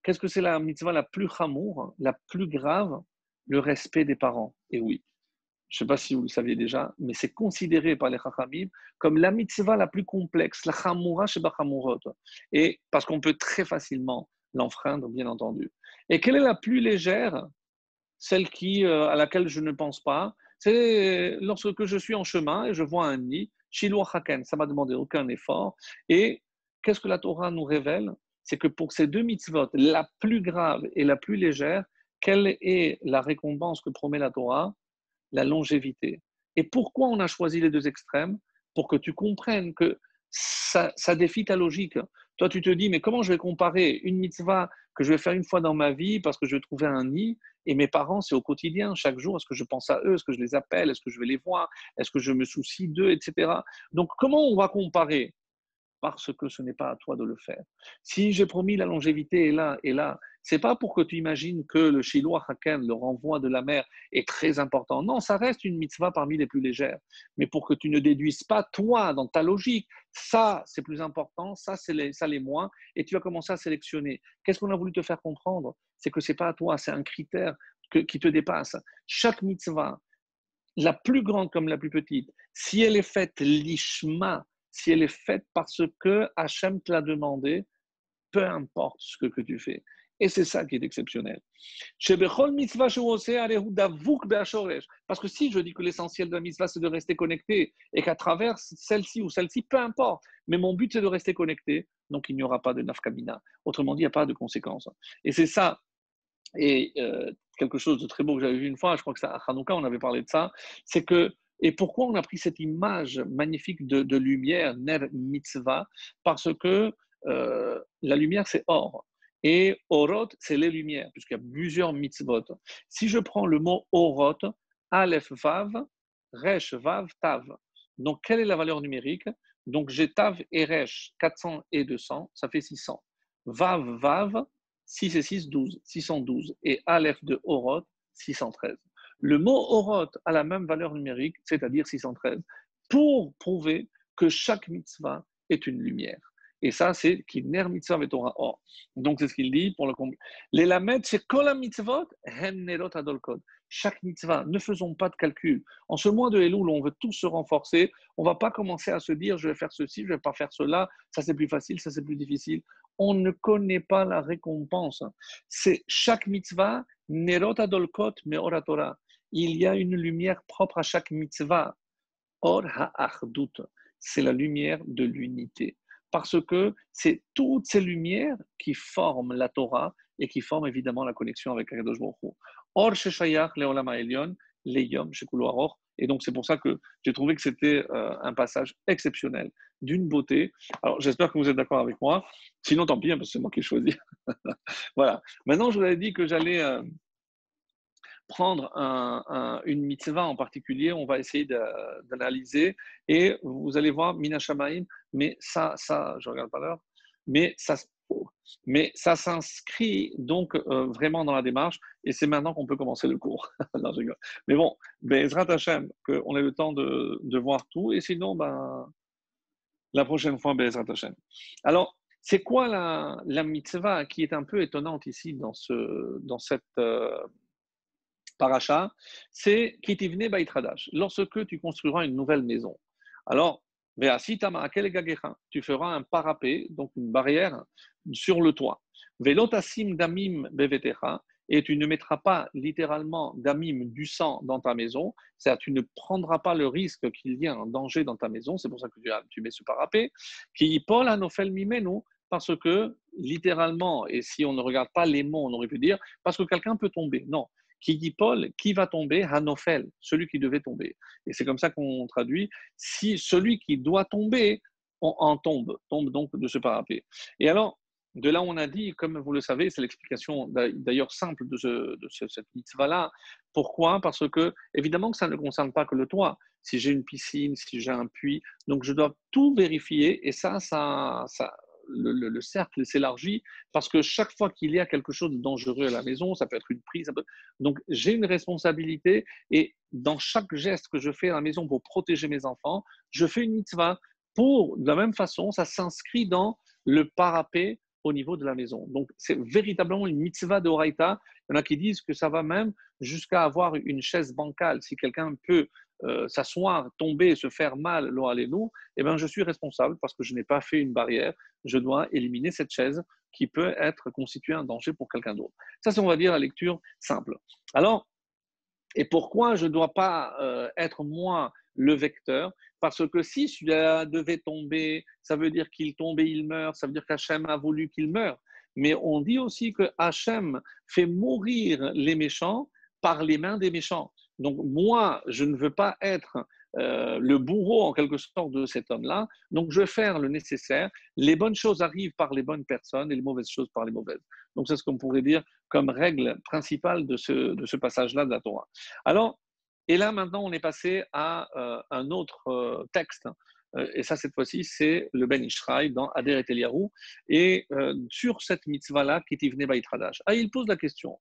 Qu'est-ce que c'est la mitzvah la plus chamour, la plus grave? Le respect des parents. Et oui, je ne sais pas si vous le saviez déjà, mais c'est considéré par les Chachamim comme la mitzvah la plus complexe, la chamura sheba chamurot. Et parce qu'on peut très facilement l'enfreindre, bien entendu. Et quelle est la plus légère? Celle à laquelle je ne pense pas, c'est lorsque je suis en chemin et je vois un nid, Shiloh Haken, ça m'a demandé aucun effort. Et qu'est-ce que la Torah nous révèle? c'est que pour ces deux mitzvot, la plus grave et la plus légère, quelle est la récompense que promet la Torah? La longévité. Et pourquoi on a choisi les deux extrêmes? Pour que tu comprennes que ça défie ta logique. Toi, tu te dis, mais comment je vais comparer une mitzvah que je vais faire une fois dans ma vie parce que je vais trouver un nid et mes parents, c'est au quotidien, chaque jour, est-ce que je pense à eux, est-ce que je les appelle, est-ce que je vais les voir, est-ce que je me soucie d'eux, etc. Donc, comment on va comparer? Parce que ce n'est pas à toi de le faire. Si j'ai promis la longévité et là, c'est pas pour que tu imagines que le Shiloh Haken, le renvoi de la mer, est très important. Non, ça reste une mitzvah parmi les plus légères. Mais pour que tu ne déduises pas, toi, dans ta logique, ça, c'est plus important, ça l'est moins, et tu vas commencer à sélectionner. Qu'est-ce qu'on a voulu te faire comprendre? C'est que c'est pas à toi, c'est un critère qui te dépasse. Chaque mitzvah, la plus grande comme la plus petite, si elle est faite lishma, si elle est faite parce que Hachem te l'a demandé, peu importe ce que tu fais. Et c'est ça qui est exceptionnel. Parce que si je dis que l'essentiel de la mitzvah, c'est de rester connecté, et qu'à travers celle-ci ou celle-ci, peu importe, mais mon but, c'est de rester connecté, donc il n'y aura pas de nafkamina. Autrement dit, il n'y a pas de conséquences. Et c'est ça. Et quelque chose de très beau que j'avais vu une fois, je crois que c'est à Hanouka, on avait parlé de ça, c'est que, et pourquoi on a pris cette image magnifique de lumière, Ner Mitzvah? Parce que la lumière, c'est or. Et Orot, c'est les lumières, puisqu'il y a plusieurs mitzvot. Si je prends le mot Orot, Aleph Vav, Resh Vav Tav. Donc, quelle est la valeur numérique? Donc, j'ai Tav et Resh, 400 et 200, ça fait 600. Vav Vav, 6 et 6, 12, 612. Et Aleph de Oroth, 613. Le mot Oroth a la même valeur numérique, c'est-à-dire 613, pour prouver que chaque mitzvah est une lumière. Et ça, c'est Kiner mitzvah vetorah or. Donc, c'est ce qu'il dit pour le compte. Les lamed, c'est kol mitzvot, hen nerot adolkod. Chaque mitzvah, ne faisons pas de calcul. En ce mois de Elul, on veut tous se renforcer. On ne va pas commencer à se dire, je vais faire ceci, je ne vais pas faire cela. Ça, c'est plus facile, ça, c'est plus difficile. On ne connaît pas la récompense. C'est chaque mitzvah, nerot adolkot me'or Torah. Il y a une lumière propre à chaque mitzvah. Or ha'achdut, c'est la lumière de l'unité. Parce que c'est toutes ces lumières qui forment la Torah et qui forment évidemment la connexion avec Akadosh Baruch Hu. Or sheshayach leolam ha'elyon, leyom shekulu aror. Et donc c'est pour ça que j'ai trouvé que c'était un passage exceptionnel, d'une beauté. Alors j'espère que vous êtes d'accord avec moi. Sinon tant pis, parce que c'est moi qui ai choisi. Voilà. Maintenant je vous avais dit que j'allais prendre une mitzvah en particulier, on va essayer d'analyser et vous allez voir Mina Shamaim, mais ça, je regarde pas l'heure, mais ça s'inscrit donc vraiment dans la démarche et c'est maintenant qu'on peut commencer le cours. Non, je rigole. Mais bon, Bezrat Hashem, qu'on ait le temps de voir tout et sinon, la prochaine fois, Bezrat Hashem. Alors, c'est quoi la mitzvah qui est un peu étonnante ici dans cette paracha, c'est Kitivne Baitradash. Lorsque tu construiras une nouvelle maison. Alors, tu feras un parapet, donc une barrière sur le toit. Velotasim damim bevetecha, et tu ne mettras pas littéralement damim du sang dans ta maison, c'est-à-dire tu ne prendras pas le risque qu'il y ait un danger dans ta maison, c'est pour ça que tu mets ce parapet, qui Paul anofel mimenu, parce que littéralement, et si on ne regarde pas les mots, on aurait pu dire, parce que quelqu'un peut tomber. Non, qui dit Paul, qui va tomber? Hanofel, celui qui devait tomber. Et c'est comme ça qu'on traduit, si celui qui doit tomber en tombe donc de ce parapet. Et alors, de là, on a dit, comme vous le savez, c'est l'explication d'ailleurs simple de cette mitzvah-là. Pourquoi? Parce que, évidemment, que ça ne concerne pas que le toit. Si j'ai une piscine, si j'ai un puits, donc je dois tout vérifier, et ça le cercle s'élargit parce que chaque fois qu'il y a quelque chose de dangereux à la maison, ça peut être une prise, donc j'ai une responsabilité et dans chaque geste que je fais à la maison pour protéger mes enfants, je fais une mitzvah. De la même façon, ça s'inscrit dans le parapet au niveau de la maison. Donc, c'est véritablement une mitzvah de Horaïta. Il y en a qui disent que ça va même jusqu'à avoir une chaise bancale. Si quelqu'un peut s'asseoir, tomber, se faire mal, lo alenu, eh bien, je suis responsable parce que je n'ai pas fait une barrière. Je dois éliminer cette chaise qui peut être constituée un danger pour quelqu'un d'autre. Ça, c'est, on va dire, la lecture simple. Alors, et pourquoi je ne dois pas être moi le vecteur? Parce que si celui-là devait tomber, ça veut dire qu'il tombe et il meurt, ça veut dire qu'Hachem a voulu qu'il meure. Mais on dit aussi que Hachem fait mourir les méchants par les mains des méchants. Donc moi, je ne veux pas être le bourreau en quelque sorte de cet homme-là, donc je vais faire le nécessaire. Les bonnes choses arrivent par les bonnes personnes et les mauvaises choses par les mauvaises. Donc c'est ce qu'on pourrait dire comme règle principale de ce passage-là de la Torah. Alors, et là maintenant on est passé à un autre texte, et ça cette fois-ci c'est le Ben Ishraï dans Ader et Eliyahu, et sur cette mitzvah-là qui est Beit Hadash. Ah, il pose la question,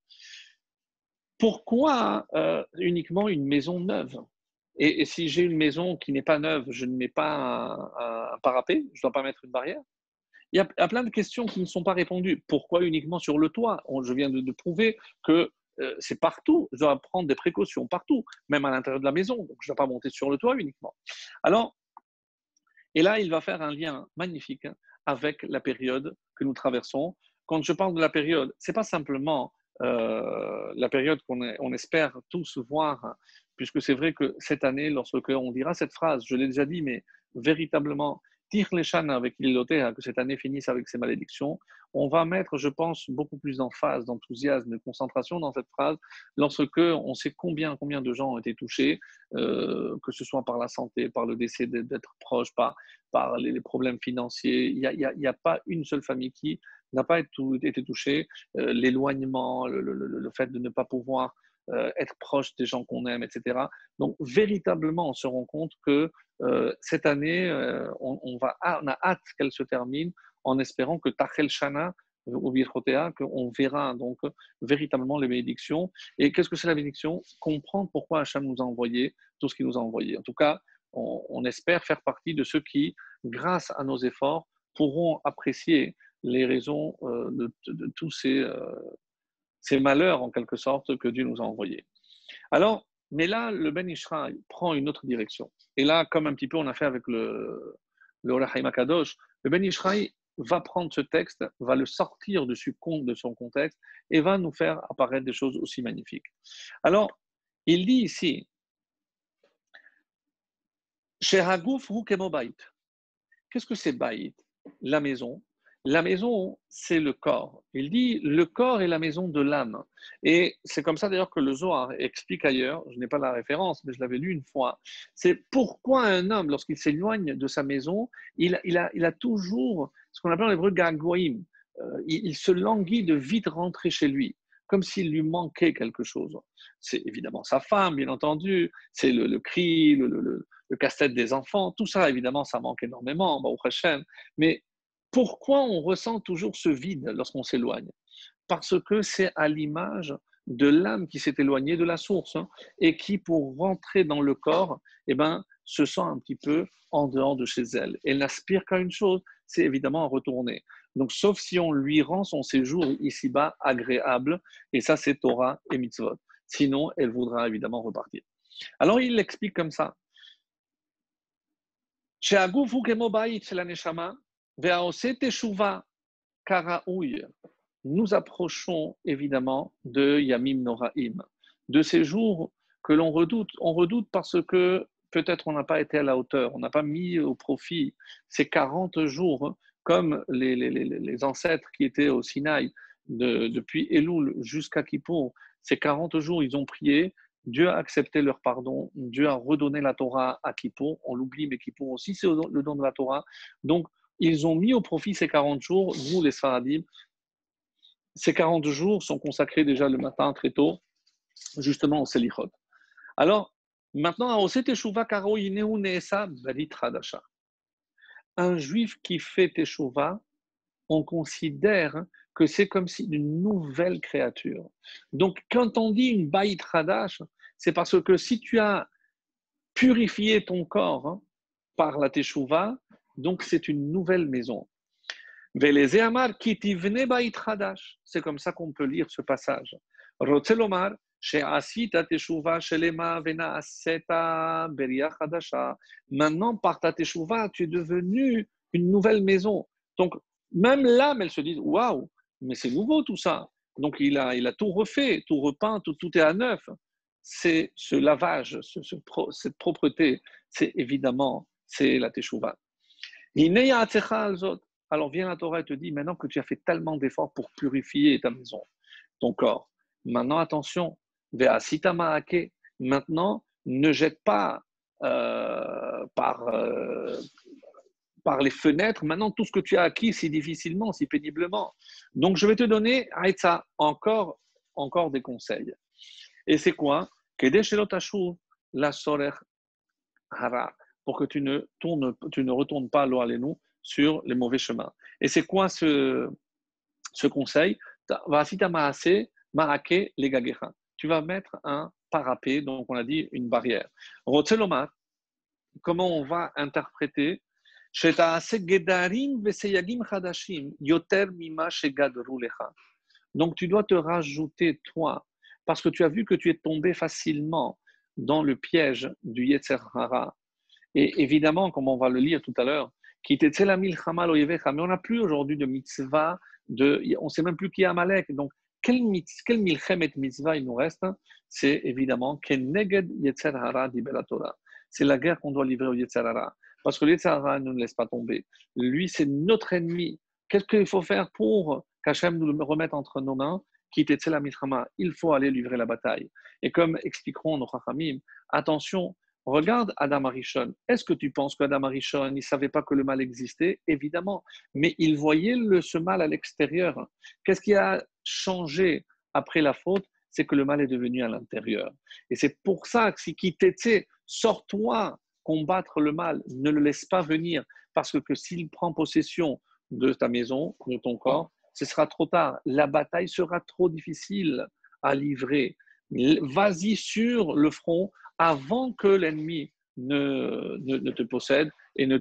pourquoi uniquement une maison neuve? Et si j'ai une maison qui n'est pas neuve, je ne mets pas un parapet, je ne dois pas mettre une barrière. Il y a plein de questions qui ne sont pas répondues. Pourquoi uniquement sur le toit? Je viens de prouver que c'est partout. Je dois prendre des précautions partout, même à l'intérieur de la maison. Donc, je ne dois pas monter sur le toit uniquement. Alors, et là, il va faire un lien magnifique avec la période que nous traversons. Quand je parle de la période, ce n'est pas simplement la période qu'on espère tous voir, puisque c'est vrai que cette année, lorsque on dira cette phrase, je l'ai déjà dit, mais véritablement, tire les chanes avec l'îloté, que cette année finisse avec ses malédictions, on va mettre, je pense, beaucoup plus d'emphase, d'enthousiasme, de concentration dans cette phrase, lorsque on sait combien de gens ont été touchés, que ce soit par la santé, par le décès d'être proche, par les problèmes financiers. Il n'y a pas une seule famille qui n'a pas été touchée. L'éloignement, le fait de ne pas pouvoir être proche des gens qu'on aime, etc. Donc, véritablement, on se rend compte que cette année, on a hâte qu'elle se termine en espérant que Tachel Shana, au Birchotea, qu'on verra donc véritablement les bénédictions. Et qu'est-ce que c'est la bénédiction? Comprendre pourquoi Hachem nous a envoyé tout ce qu'il nous a envoyé. En tout cas, on espère faire partie de ceux qui, grâce à nos efforts, pourront apprécier les raisons de tous ces malheurs, en quelque sorte, que Dieu nous a envoyés. Alors, mais là, le Ben Ishraï prend une autre direction. Et là, comme un petit peu on a fait avec le Orachaim Akadosh, le Ben Ishraï va prendre ce texte, va le sortir de son contexte et va nous faire apparaître des choses aussi magnifiques. Alors, il dit ici, Shehaguf hu kemo bait. Qu'est-ce que c'est bait? La maison. La maison, c'est le corps. Il dit le corps est la maison de l'âme. Et c'est comme ça d'ailleurs que le Zohar explique ailleurs, je n'ai pas la référence, mais je l'avais lu une fois, c'est pourquoi un homme, lorsqu'il s'éloigne de sa maison, il a toujours ce qu'on appelle en hébreu gagoïm. Il se languit de vite rentrer chez lui, comme s'il lui manquait quelque chose. C'est évidemment sa femme, bien entendu, c'est le cri, le casse-tête des enfants, tout ça, évidemment, ça manque énormément, au Hashem, mais pourquoi on ressent toujours ce vide lorsqu'on s'éloigne? Parce que c'est à l'image de l'âme qui s'est éloignée de la source et qui, pour rentrer dans le corps, se sent un petit peu en dehors de chez elle. Elle n'aspire qu'à une chose, c'est évidemment à retourner. Donc, sauf si on lui rend son séjour ici-bas agréable, et ça, c'est Torah et Mitzvot. Sinon, elle voudra évidemment repartir. Alors, il l'explique comme ça. Chez Agoufu Kemobaït, c'est la Neshama, Ve'aose Teshuva Karaouy. Nous approchons évidemment de Yamim Noraim, de ces jours que l'on redoute. On redoute parce que peut-être on n'a pas été à la hauteur, on n'a pas mis au profit ces 40 jours, comme les ancêtres qui étaient au Sinaï, depuis Elul jusqu'à Kippour. Ces 40 jours, ils ont prié, Dieu a accepté leur pardon, Dieu a redonné la Torah à Kippour. On l'oublie, mais Kippour aussi, c'est le don de la Torah. Donc, ils ont mis au profit ces 40 jours, nous les Sfaradim. Ces 40 jours sont consacrés déjà le matin très tôt, justement au Selichot. Alors, maintenant, un juif qui fait Teshuvah, on considère que c'est comme si une nouvelle créature. Donc, quand on dit une Bait Hadash, c'est parce que si tu as purifié ton corps par la Teshuvah, donc c'est une nouvelle maison. C'est comme ça qu'on peut lire ce passage. Maintenant, par ta teshuva, tu es devenu une nouvelle maison. Donc, même l'âme, elle se dit waouh, mais c'est nouveau tout ça. Donc, il a tout refait, tout repeint, tout est à neuf. c'est ce lavage, cette propreté, c'est évidemment, c'est la teshuva. Alors vient la Torah et te dit, maintenant que tu as fait tellement d'efforts pour purifier ta maison, ton corps, maintenant attention, maintenant ne jette pas par les fenêtres, maintenant tout ce que tu as acquis si difficilement, si péniblement. Donc je vais te donner, Aïtza, encore des conseils. Et c'est quoi? La soler hara, pour que tu ne retournes pas l'eau à nous sur les mauvais chemins. Et c'est quoi ce conseil? Tu vas mettre un parapet, donc on a dit une barrière. Comment on va interpréter? Donc tu dois te rajouter, toi, parce que tu as vu que tu es tombé facilement dans le piège du Yetzer Hara. Et évidemment, comme on va le lire tout à l'heure, mais on n'a plus aujourd'hui de mitzvah, on ne sait même plus qui est Amalek. Donc, quel milchemet mitzvah il nous reste? C'est évidemment Keneged Yetzer Hara di Torah. C'est la guerre qu'on doit livrer au Yetzer Hara. Parce que le Yetzer Hara ne nous laisse pas tomber. Lui, c'est notre ennemi. Qu'est-ce qu'il faut faire pour qu'Hachem nous le remette entre nos mains? Il faut aller livrer la bataille. Et comme expliqueront nos Chachamim, attention, regarde Adam Arishon. Est-ce que tu penses qu'Adam Arishon, il ne savait pas que le mal existait? Évidemment. Mais il voyait ce mal à l'extérieur. Qu'est-ce qui a changé après la faute? C'est que le mal est devenu à l'intérieur. Et c'est pour ça que si qui t'était, sors-toi combattre le mal, ne le laisse pas venir. Parce que s'il prend possession de ta maison, de ton corps, ce sera trop tard. La bataille sera trop difficile à livrer. Vas-y sur le front avant que l'ennemi ne te possède et ne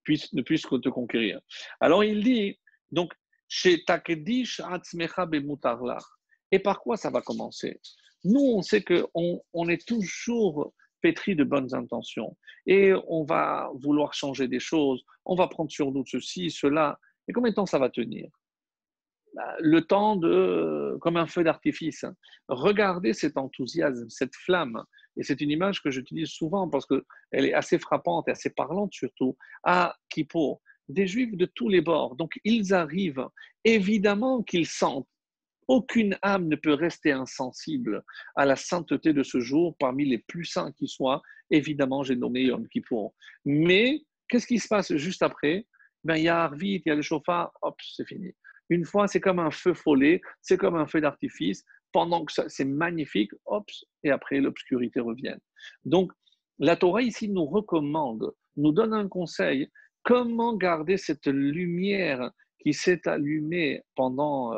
puisse te conquérir. Alors il dit, donc, chez Takedish Atzmecha Bemutarlach. Et par quoi ça va commencer? Nous, on sait qu'on est toujours pétri de bonnes intentions et on va vouloir changer des choses, on va prendre sur nous ceci, cela. Et combien de temps ça va tenir? Le temps comme un feu d'artifice. Regardez cet enthousiasme, cette flamme. Et c'est une image que j'utilise souvent parce qu'elle est assez frappante et assez parlante surtout. À Kippour, des juifs de tous les bords. Donc ils arrivent. Évidemment qu'ils sentent. Aucune âme ne peut rester insensible à la sainteté de ce jour parmi les plus saints qui soient. Évidemment, j'ai nommé Yom Kippour. Mais qu'est-ce qui se passe juste après? Ben, il y a Arvit, il y a le chauffard, hop, c'est fini. Une fois, c'est comme un feu follet, c'est comme un feu d'artifice. Pendant que c'est magnifique, hop, et après l'obscurité revient. Donc, la Torah ici nous recommande, nous donne un conseil, comment garder cette lumière qui s'est allumée pendant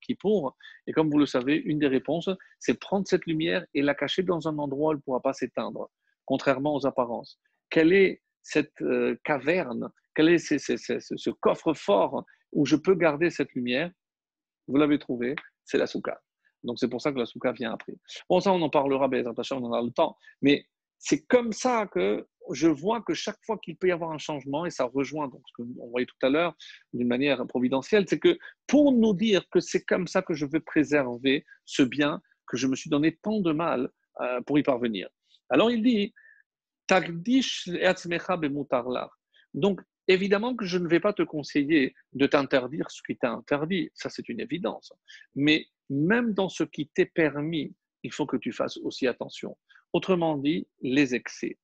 Kippour. Et comme vous le savez, une des réponses, c'est prendre cette lumière et la cacher dans un endroit où elle ne pourra pas s'éteindre, contrairement aux apparences. Quelle est cette caverne? Quel est ce coffre-fort où je peux garder cette lumière? Vous l'avez trouvé, c'est la soukha. Donc c'est pour ça que la soukha vient après. Bon, ça on en parlera, on en a le temps. Mais c'est comme ça que je vois que chaque fois qu'il peut y avoir un changement, et ça rejoint donc ce qu'on voyait tout à l'heure d'une manière providentielle, c'est que pour nous dire que c'est comme ça que je veux préserver ce bien que je me suis donné tant de mal pour y parvenir. Alors il dit, Tagdish etzmecha bemutarlach. Donc évidemment que je ne vais pas te conseiller de t'interdire ce qui t'a interdit, ça c'est une évidence. Mais même dans ce qui t'est permis, il faut que tu fasses aussi attention. Autrement dit, les excès.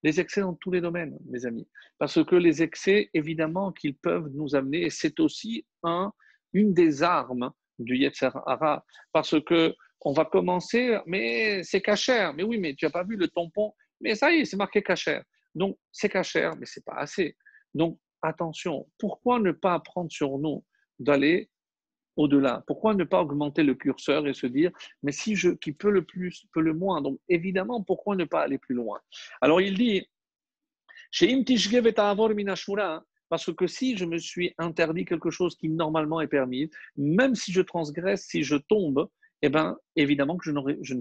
Les excès dans tous les domaines, mes amis. Parce que les excès, évidemment, qu'ils peuvent nous amener, et c'est aussi une des armes du Yetzer Hara. Parce que on va commencer, mais c'est cachère. Mais oui, mais tu n'as pas vu le tampon. Mais ça y est, c'est marqué cachère. Donc, c'est cachère, mais ce n'est pas assez. Donc, attention, pourquoi ne pas apprendre sur nous d'aller au-delà? Pourquoi ne pas augmenter le curseur et se dire, mais si qui peut le plus, peut le moins? Donc, évidemment, pourquoi ne pas aller plus loin? Alors, il dit, parce que si je me suis interdit quelque chose qui normalement est permis, même si je transgresse, si je tombe, eh bien, évidemment que je ne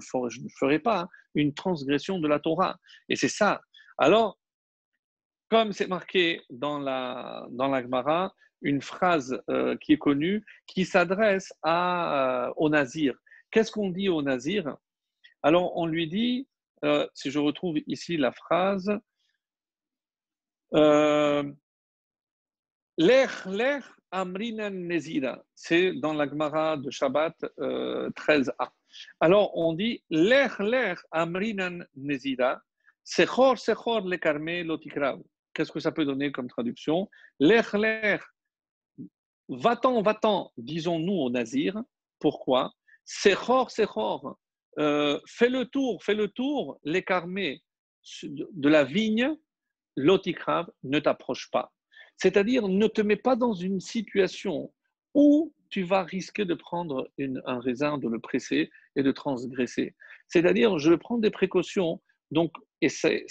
ferai pas une transgression de la Torah. Et c'est ça. Alors, comme c'est marqué dans la Gemara, une phrase qui est connue, qui s'adresse au Nazir. Qu'est-ce qu'on dit au Nazir? Alors, on lui dit, si je retrouve ici la phrase, euh, L'er amrinan nezira, c'est dans la Gemara de Shabbat 13a. Alors on dit l'er amrinan nezira, sechor le karme lotikrav. Qu'est-ce que ça peut donner comme traduction? L'er, va-t'en, disons-nous au Nazir. Pourquoi? Sechor, fais le tour, les karmés de la vigne, l'otikrav, ne t'approche pas. C'est-à-dire, ne te mets pas dans une situation où tu vas risquer de prendre un raisin, de le presser et de transgresser. C'est-à-dire, je vais prendre des précautions. Donc, et c'est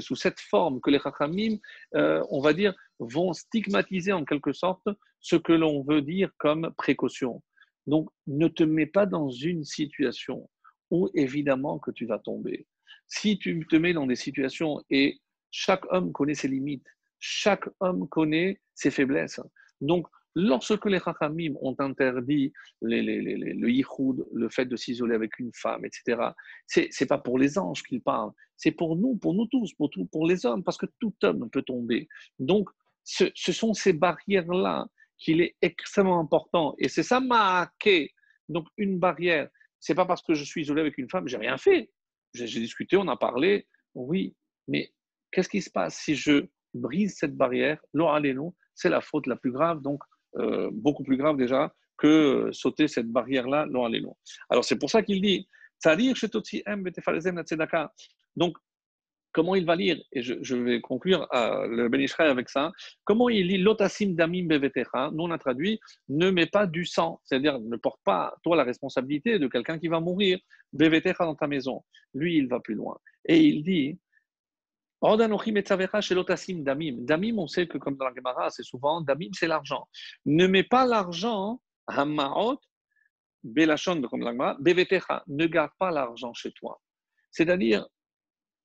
sous cette forme que les Chachamim, on va dire, vont stigmatiser en quelque sorte ce que l'on veut dire comme précaution. Donc, ne te mets pas dans une situation où évidemment que tu vas tomber. Si tu te mets dans des situations et chaque homme connaît ses limites, chaque homme connaît ses faiblesses. Donc, lorsque les Chachamim ont interdit le yichoud, le fait de s'isoler avec une femme, etc., c'est pas pour les anges qu'ils parlent, c'est pour nous tous, pour les hommes, parce que tout homme peut tomber. Donc, ce sont ces barrières-là qu'il est extrêmement important. Et c'est ça, ma'ake. Donc, une barrière, c'est pas parce que je suis isolé avec une femme, j'ai rien fait. J'ai discuté, on a parlé, oui, mais qu'est-ce qui se passe si je brise cette barrière? Lo alenu, c'est la faute la plus grave, donc beaucoup plus grave déjà que sauter cette barrière-là, lo alenu. Alors c'est pour ça qu'il dit, donc comment il va lire, et je vais conclure le Ben Israël avec ça, comment il lit Lotasim damim bevetecha, nous on a traduit, ne mets pas du sang, c'est-à-dire ne porte pas toi la responsabilité de quelqu'un qui va mourir, bevetecha dans ta maison. Lui, il va plus loin. Et il dit, damim. Damim, on sait que comme dans la Gemara, c'est souvent, damim, c'est l'argent. Ne mets pas l'argent, hamaot, belachon, comme la Gemara, bevetecha, ne garde pas l'argent chez toi. C'est-à-dire,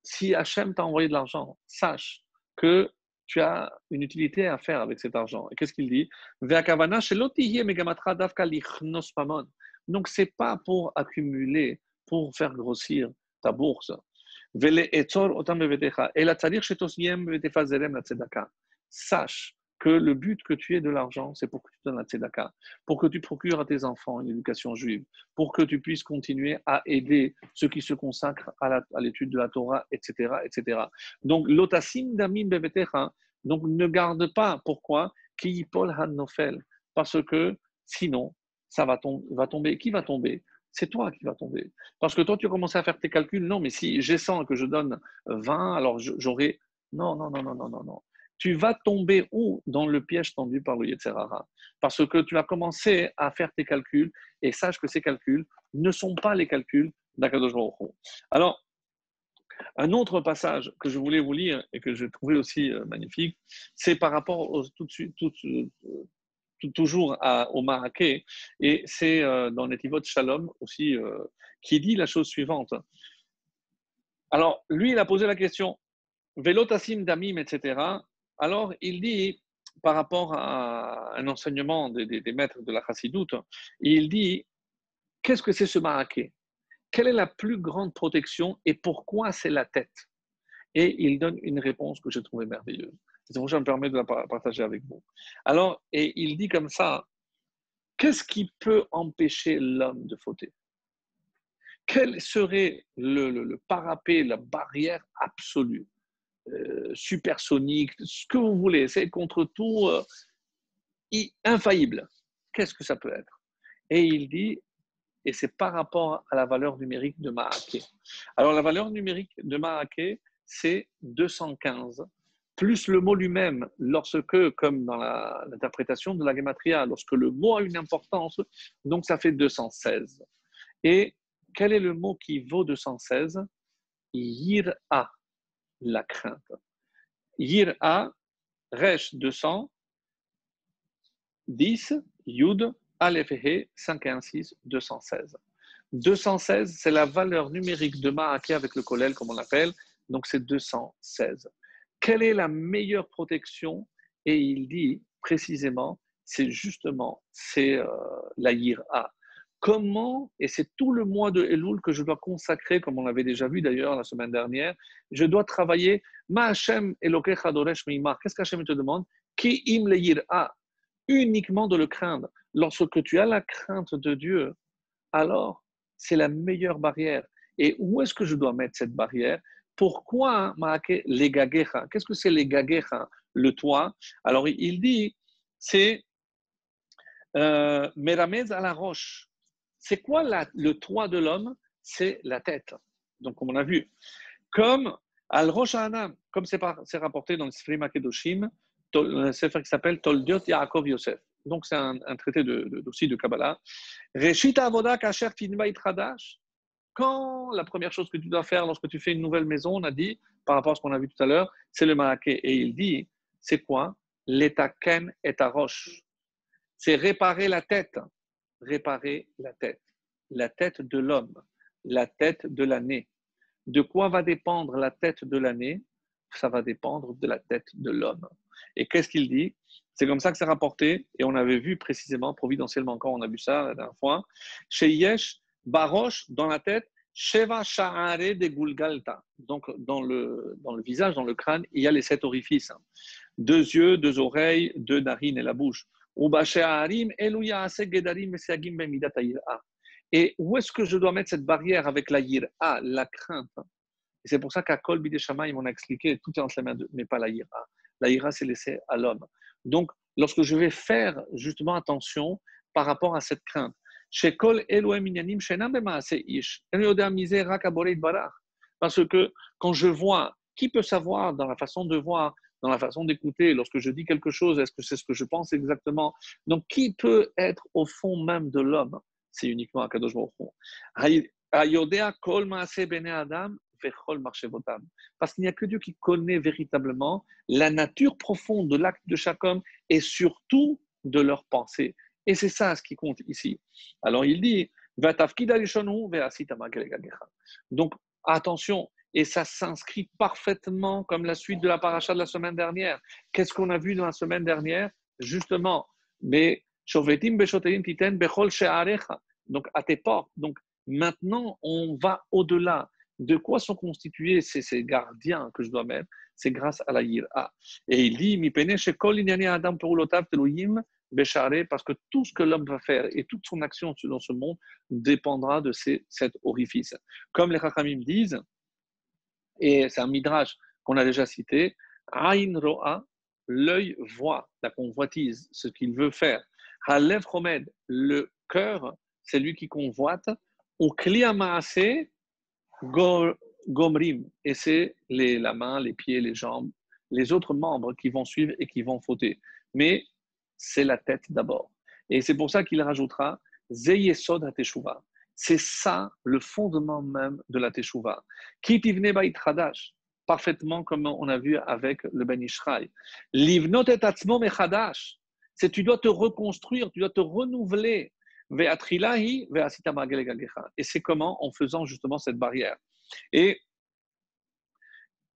si Hachem t'a envoyé de l'argent, sache que tu as une utilité à faire avec cet argent. Et qu'est-ce qu'il dit? Donc, ce n'est pas pour accumuler, pour faire grossir ta bourse. Sache que le but que tu aies de l'argent, c'est pour que tu donnes la tzedaka, pour que tu procures à tes enfants une éducation juive, pour que tu puisses continuer à aider ceux qui se consacrent à l'étude de la Torah, etc., etc. Donc, lotasim damim bevetecha, donc ne garde pas. Pourquoi? Ki pol hanofel, parce que sinon, ça va tomber. Qui va tomber? C'est toi qui vas tomber. Parce que toi, tu commences à faire tes calculs. Non, mais si j'ai 100 que je donne 20, alors j'aurai. Non, non, non, non, non, non, non. Tu vas tomber où? Dans le piège tendu par le Yetzer Hara. Parce que tu vas commencer à faire tes calculs et sache que ces calculs ne sont pas les calculs d'Akadosh Baruch Hu. Alors, un autre passage que je voulais vous lire et que je trouvais aussi magnifique, c'est par rapport toujours au Maraké, et c'est dans Netivot Shalom aussi, qui dit la chose suivante. Alors, lui, il a posé la question, Velotassim damim, etc. Alors, il dit, par rapport à un enseignement des maîtres de la Chassidoute, il dit, qu'est-ce que c'est ce Maraké? Quelle est la plus grande protection et pourquoi c'est la tête? Et il donne une réponse que j'ai trouvée merveilleuse. C'est pour ça que je me permets de la partager avec vous. Alors, et il dit comme ça, qu'est-ce qui peut empêcher l'homme de fauter? Quel serait le parapet, la barrière absolue, supersonique, ce que vous voulez, c'est contre tout infaillible. Qu'est-ce que ça peut être? Et il dit, et c'est par rapport à la valeur numérique de Maaké. Alors la valeur numérique de Maaké, c'est 215, plus le mot lui-même, lorsque, comme dans l'interprétation de la Gematria, lorsque le mot a une importance, donc ça fait 216. Et quel est le mot qui vaut 216? Yir'a, la crainte. Yir'a, Resh 200, 10, Yud, Aleph He, 516, 216. 216, c'est la valeur numérique de Maaké avec le Kollel, comme on l'appelle, donc c'est 216. Quelle est la meilleure protection? Et il dit précisément, c'est justement, c'est la Yir'a. comment, et c'est tout le mois de Elul que je dois consacrer, comme on l'avait déjà vu d'ailleurs la semaine dernière, je dois travailler Ma Hashem Elokecha Doresh Meimar. Qu'est-ce qu'Hachem te demande? Ki im le yir'a, uniquement de le craindre. Lorsque tu as la crainte de Dieu, alors c'est la meilleure barrière. Et où est-ce que je dois mettre cette barrière? Pourquoi Maake Legagecha? Qu'est-ce que c'est Legagecha? Le toit. Alors il dit, c'est Meramez à la roche. C'est quoi le toit de l'homme? C'est la tête. Donc, comme on a vu, comme Al Rosh Hanam, comme c'est rapporté dans le Sifrim Akedoshim, un sefer qui s'appelle Toldiot Yaakov Yosef. Donc, c'est un traité aussi de Kabbalah. Reshit Avoda Kasher Tinba Itradash. Quand la première chose que tu dois faire lorsque tu fais une nouvelle maison, on a dit, par rapport à ce qu'on a vu tout à l'heure, c'est le Maaké. Et il dit, c'est quoi? L'etaken et ta roche. C'est réparer la tête. Réparer la tête de l'homme, la tête de l'année. De quoi va dépendre la tête de l'année? Ça va dépendre de la tête de l'homme. Et qu'est-ce qu'il dit? C'est comme ça que c'est rapporté, et on avait vu précisément, providentiellement encore, on a vu ça la dernière fois, chez Yesh, Barosh, dans la tête, Sheva Sha'are de Gulgalta. Donc, dans le visage, dans le crâne, il y a les 7 orifices. 2 yeux, 2 oreilles, 2 narines et la bouche. Et où est-ce que je dois mettre cette barrière avec la yir'a, la crainte? Et c'est pour ça qu'à Kol Bidei Shamayim, on a expliqué, tout est entre les mains de, mais pas la yir'a. La yir'a, c'est laissé à l'homme. Donc, lorsque je vais faire justement attention par rapport à cette crainte, chez Kol Elohim Inyanim Shenam B'Maaseh Ish, parce que quand je vois, qui peut savoir dans la façon de voir, dans la façon d'écouter, lorsque je dis quelque chose, est-ce que c'est ce que je pense exactement? Donc, qui peut être au fond même de l'homme? C'est uniquement Akadosh Baruch Hu. Hayodea kol maaseh bnei adam vechol marchevotam. Parce qu'il n'y a que Dieu qui connaît véritablement la nature profonde de l'acte de chaque homme et surtout de leurs pensées. Et c'est ça ce qui compte ici. Alors il dit, donc attention, et ça s'inscrit parfaitement comme la suite de la paracha de la semaine dernière. Qu'est-ce qu'on a vu dans la semaine dernière? Justement, mais donc à tes portes. Donc maintenant, on va au-delà. De quoi sont constitués ces gardiens que je dois mettre? C'est grâce à la yir'a. Et il dit, parce que tout ce que l'homme va faire et toute son action dans ce monde dépendra de ces 7 orifices. Comme les Chachamim disent, et c'est un midrash qu'on a déjà cité, Aïn Ro'a, l'œil voit, la convoitise, ce qu'il veut faire. Halev Chomed, le cœur, c'est lui qui convoite. Ou Kli Maaseh Gomrim, et c'est la main, les pieds, les jambes, les autres membres qui vont suivre et qui vont fauter. Mais c'est la tête d'abord. Et c'est pour ça qu'il rajoutera Zeyesod HaTeshuva. C'est ça le fondement même de la Teshuva. Ki tivne bait chadash, parfaitement comme on a vu avec le Ben Ishraï. Livnot et atzmo mechadash, c'est tu dois te reconstruire, tu dois te renouveler. Et c'est comment? En faisant justement cette barrière. Et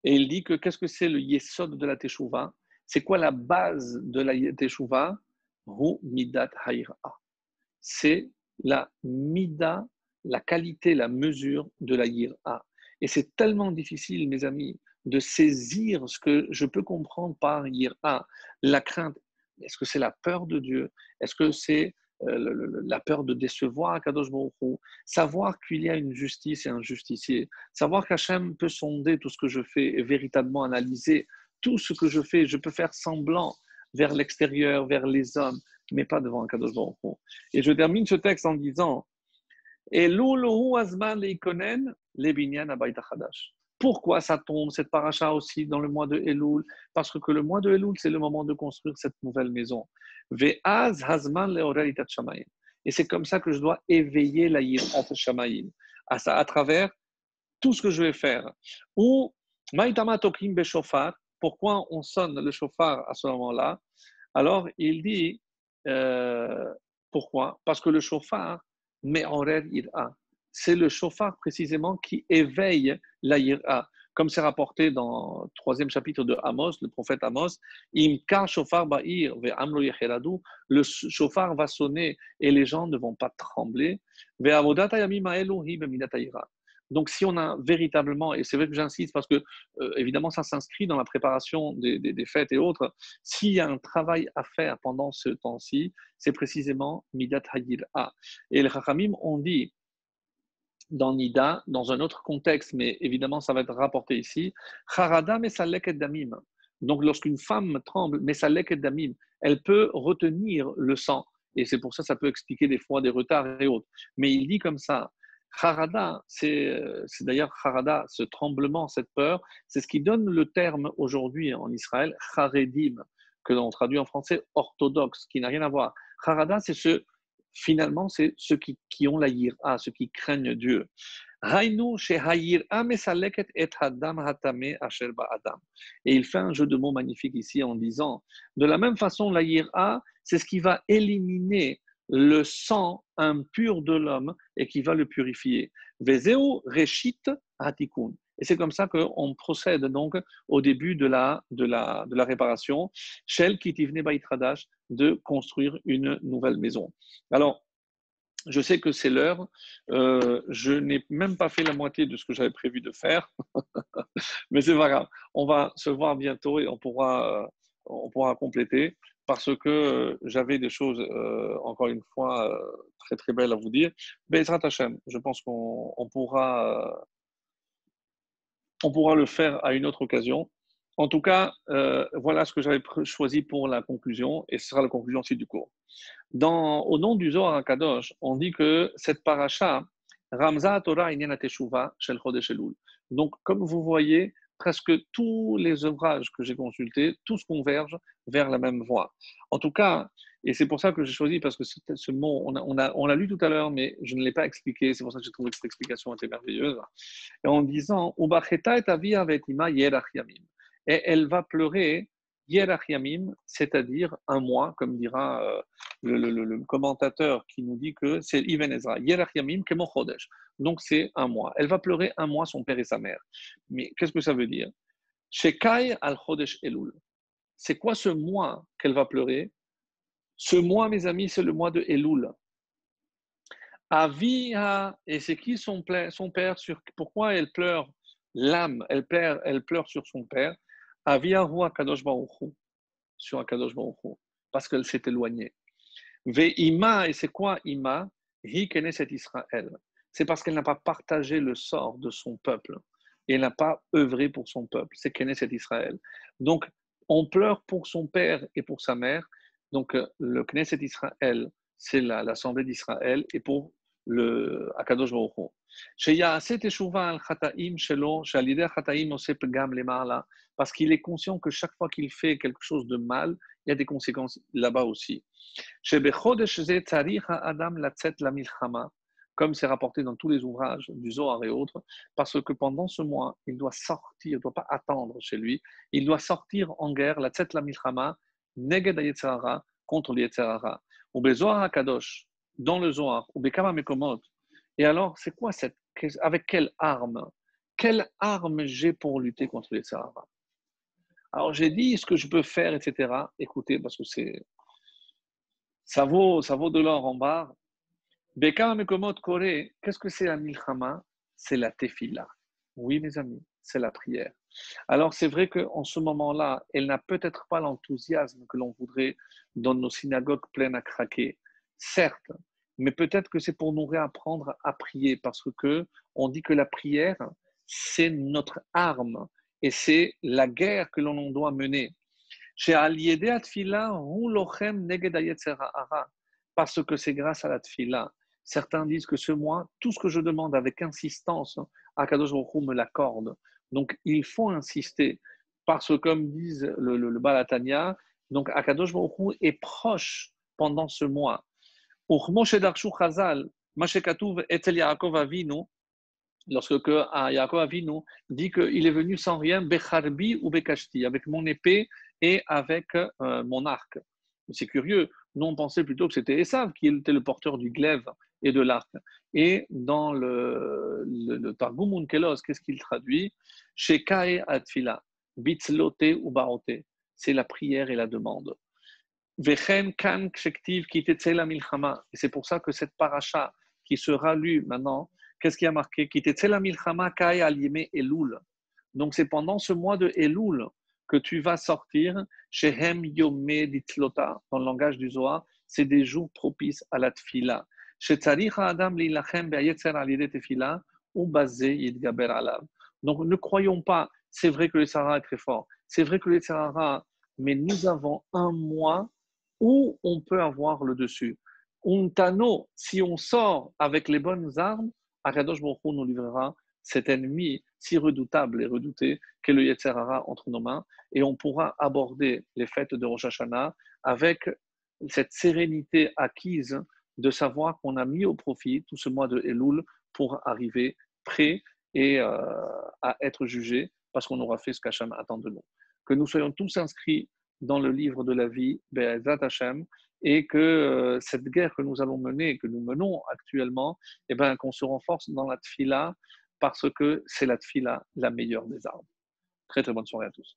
il dit que qu'est-ce que c'est le yesod de la teshuva? C'est quoi la base de la teshuva? Hu midat hayra. C'est la mida, la qualité, la mesure de la yira. Et c'est tellement difficile, mes amis, de saisir ce que je peux comprendre par yira, la crainte. Est-ce que c'est la peur de Dieu? Est-ce que c'est la peur de décevoir Kadosh Baruch Hu, savoir qu'il y a une justice et un justicier, savoir qu'Hachem peut sonder tout ce que je fais et véritablement analyser tout ce que je fais. Je peux faire semblant vers l'extérieur, vers les hommes, mais pas devant un Kadosh Baruch Hu. Et je termine ce texte en disant Elul azman leikonen lebinyan habayit hadash. Pourquoi ça tombe, cette paracha aussi, dans le mois de Elul? Parce que le mois de Elul, c'est le moment de construire cette nouvelle maison. Ve'az hazman leorel itat shamayim. Et c'est comme ça que je dois éveiller la yirat shamayim, à travers tout ce que je vais faire. Ou ma'itama tokim beshofar. Pourquoi on sonne le shofar à ce moment-là? Alors, il dit, pourquoi? Parce que le shofar, me'orer ira. C'est le shofar précisément qui éveille la yira. comme c'est rapporté dans le troisième chapitre de Amos, le prophète Amos, Im kar shofar ba'ir ve'am lo yecheladu, le shofar va sonner et les gens ne vont pas trembler. Ve'avodat hayamim ha'elu hi b'midat ha'ira. Donc, si on a véritablement, et c'est vrai que j'insiste parce que, évidemment, ça s'inscrit dans la préparation des fêtes et autres, s'il y a un travail à faire pendant ce temps-ci, c'est précisément Midat Hayir'a. Et les Chachamim ont dit, dans Nida, dans un autre contexte, mais évidemment, ça va être rapporté ici, Charada mesalek et damim. Donc, lorsqu'une femme tremble, mesalek et damim, elle peut retenir le sang. Et c'est pour ça que ça peut expliquer des fois des retards et autres. Mais il dit comme ça, Harada, c'est d'ailleurs Harada, ce tremblement, cette peur, c'est ce qui donne le terme aujourd'hui en Israël, Haredim, que l'on traduit en français orthodoxe, qui n'a rien à voir. Harada, finalement, c'est ceux qui ont la yira, ceux qui craignent Dieu. Hainu shehayir'a mesaleket et hadam hatame asher ba'adam. Et il fait un jeu de mots magnifique ici en disant, de la même façon, la yira, c'est ce qui va éliminer le sang impur de l'homme et qui va le purifier. Vezeu reshit hatikun. Et c'est comme ça qu'on procède donc au début de la réparation, Shel Kitivne Baitradash, de construire une nouvelle maison. Alors, je sais que c'est l'heure. Je n'ai même pas fait la moitié de ce que j'avais prévu de faire, mais c'est pas grave. On va se voir bientôt et on pourra compléter parce que j'avais des choses, encore une fois, très très belles à vous dire. Bezrat Hashem, je pense qu'on pourra le faire à une autre occasion. En tout cas, voilà ce que j'avais choisi pour la conclusion, et ce sera la conclusion aussi du cours. Au nom du Zohar HaKadosh, on dit que cette paracha, Ramza Torah Inyan Teshuva Shel Chodesh Elul. Donc, comme vous voyez, presque tous les ouvrages que j'ai consultés, tous convergent vers la même voie. En tout cas, et c'est pour ça que j'ai choisi, parce que ce mot, on l'a lu tout à l'heure, mais je ne l'ai pas expliqué, c'est pour ça que j'ai trouvé que cette explication était merveilleuse. Et en disant, Ubacheta et avia vetima yerach yamim. Et elle va pleurer yerach yamim, c'est-à-dire un mois, comme dira le commentateur qui nous dit que c'est Ibn Ezra. Yerach yamim kemo chodesh. Donc c'est un mois. Elle va pleurer un mois son père et sa mère. Mais qu'est-ce que ça veut dire? Shekai al chodesh elul. C'est quoi ce mois qu'elle va pleurer? Ce mois, mes amis, c'est le mois de Elul. Avia, et c'est qui son père pourquoi elle pleure l'âme, elle pleure sur son père. Avia Rua Kadosh Baruch Hu, sur Akadosh Baruch Hu, parce qu'elle s'est éloignée. Ve'ima, et c'est quoi Ima? Hi Knesset Israël. C'est parce qu'elle n'a pas partagé le sort de son peuple. Et elle n'a pas œuvré pour son peuple. C'est Knesset Israël. Donc, on pleure pour son père et pour sa mère. Donc, le Knesset Israël, c'est l'Assemblée d'Israël, et pour le Akadosh Baruch Hu. Parce qu'il est conscient que chaque fois qu'il fait quelque chose de mal, il y a des conséquences là-bas aussi. Comme c'est rapporté dans tous les ouvrages du Zohar et autres, parce que pendant ce mois, il doit sortir, il ne doit pas attendre chez lui, il doit sortir en guerre, la tzet la milchama, neged ha contre le Yetzer Hara. Ou bezohar HaKadosh, dans le Zohar, ou bekama mekomot. Et alors, c'est quoi avec quelle arme? Quelle arme j'ai pour lutter contre le Yetzer Hara? Alors, j'ai dit ce que je peux faire, etc. Écoutez, parce que ça vaut de l'or en barre. Bekama mekomot kore, qu'est-ce que c'est la milchama? C'est la tefila. Oui, mes amis, c'est la prière. Alors, c'est vrai qu'en ce moment-là, elle n'a peut-être pas l'enthousiasme que l'on voudrait dans nos synagogues pleines à craquer. Certes, mais peut-être que c'est pour nous réapprendre à prier, parce que on dit que la prière, c'est notre arme et c'est la guerre que l'on doit mener. Parce que c'est grâce à la tfila. Certains disent que ce mois, tout ce que je demande avec insistance, Akadosh Baruch Hu me l'accorde. Donc, il faut insister. Parce que, comme disent le Balatania, donc Akadosh Baruch Hu est proche pendant ce mois. Lorsque Yaakov Avinu dit qu'il est venu sans rien, Becharbi ou Bekashti, avec mon épée et avec mon arc. C'est curieux, nous on pensait plutôt que c'était Esav qui était le porteur du glaive et de l'arc. Et dans le Targum Onkelos, qu'est-ce qu'il traduit? Shekae atfila, bitzlote ou baote. C'est la prière et la demande. Vechen kan kshektiv kitetze la milchama. Et c'est pour ça que cette paracha qui sera lue maintenant, qu'est-ce qui a marqué? Kitetze la milchama kae al yeme elul. Donc c'est pendant ce mois de Elul que tu vas sortir Shehem Yomé Ditlota, dans le langage du Zohar, c'est des jours propices à la tfila. Shetzarich Adam lilachem be'ayetzer alide tefila ou basé yidgaber alav. Donc ne croyons pas, c'est vrai que le Sahara est très fort, c'est vrai que le Sahara, mais nous avons un mois où on peut avoir le dessus. Untano, si on sort avec les bonnes armes, Akadosh Baruch Hu nous livrera cet ennemi si redoutable et redouté qu'est le Yetzer Hara entre nos mains, et on pourra aborder les fêtes de Rosh Hashanah avec cette sérénité acquise de savoir qu'on a mis au profit tout ce mois de Elul pour arriver prêt et à être jugé parce qu'on aura fait ce qu'Hachem attend de nous. Que nous soyons tous inscrits dans le livre de la vie, Be'ezat Hashem, et que cette guerre que nous allons mener, que nous menons actuellement, eh ben, qu'on se renforce dans la tfila, parce que c'est la tfila la meilleure des armes. Très très bonne soirée à tous.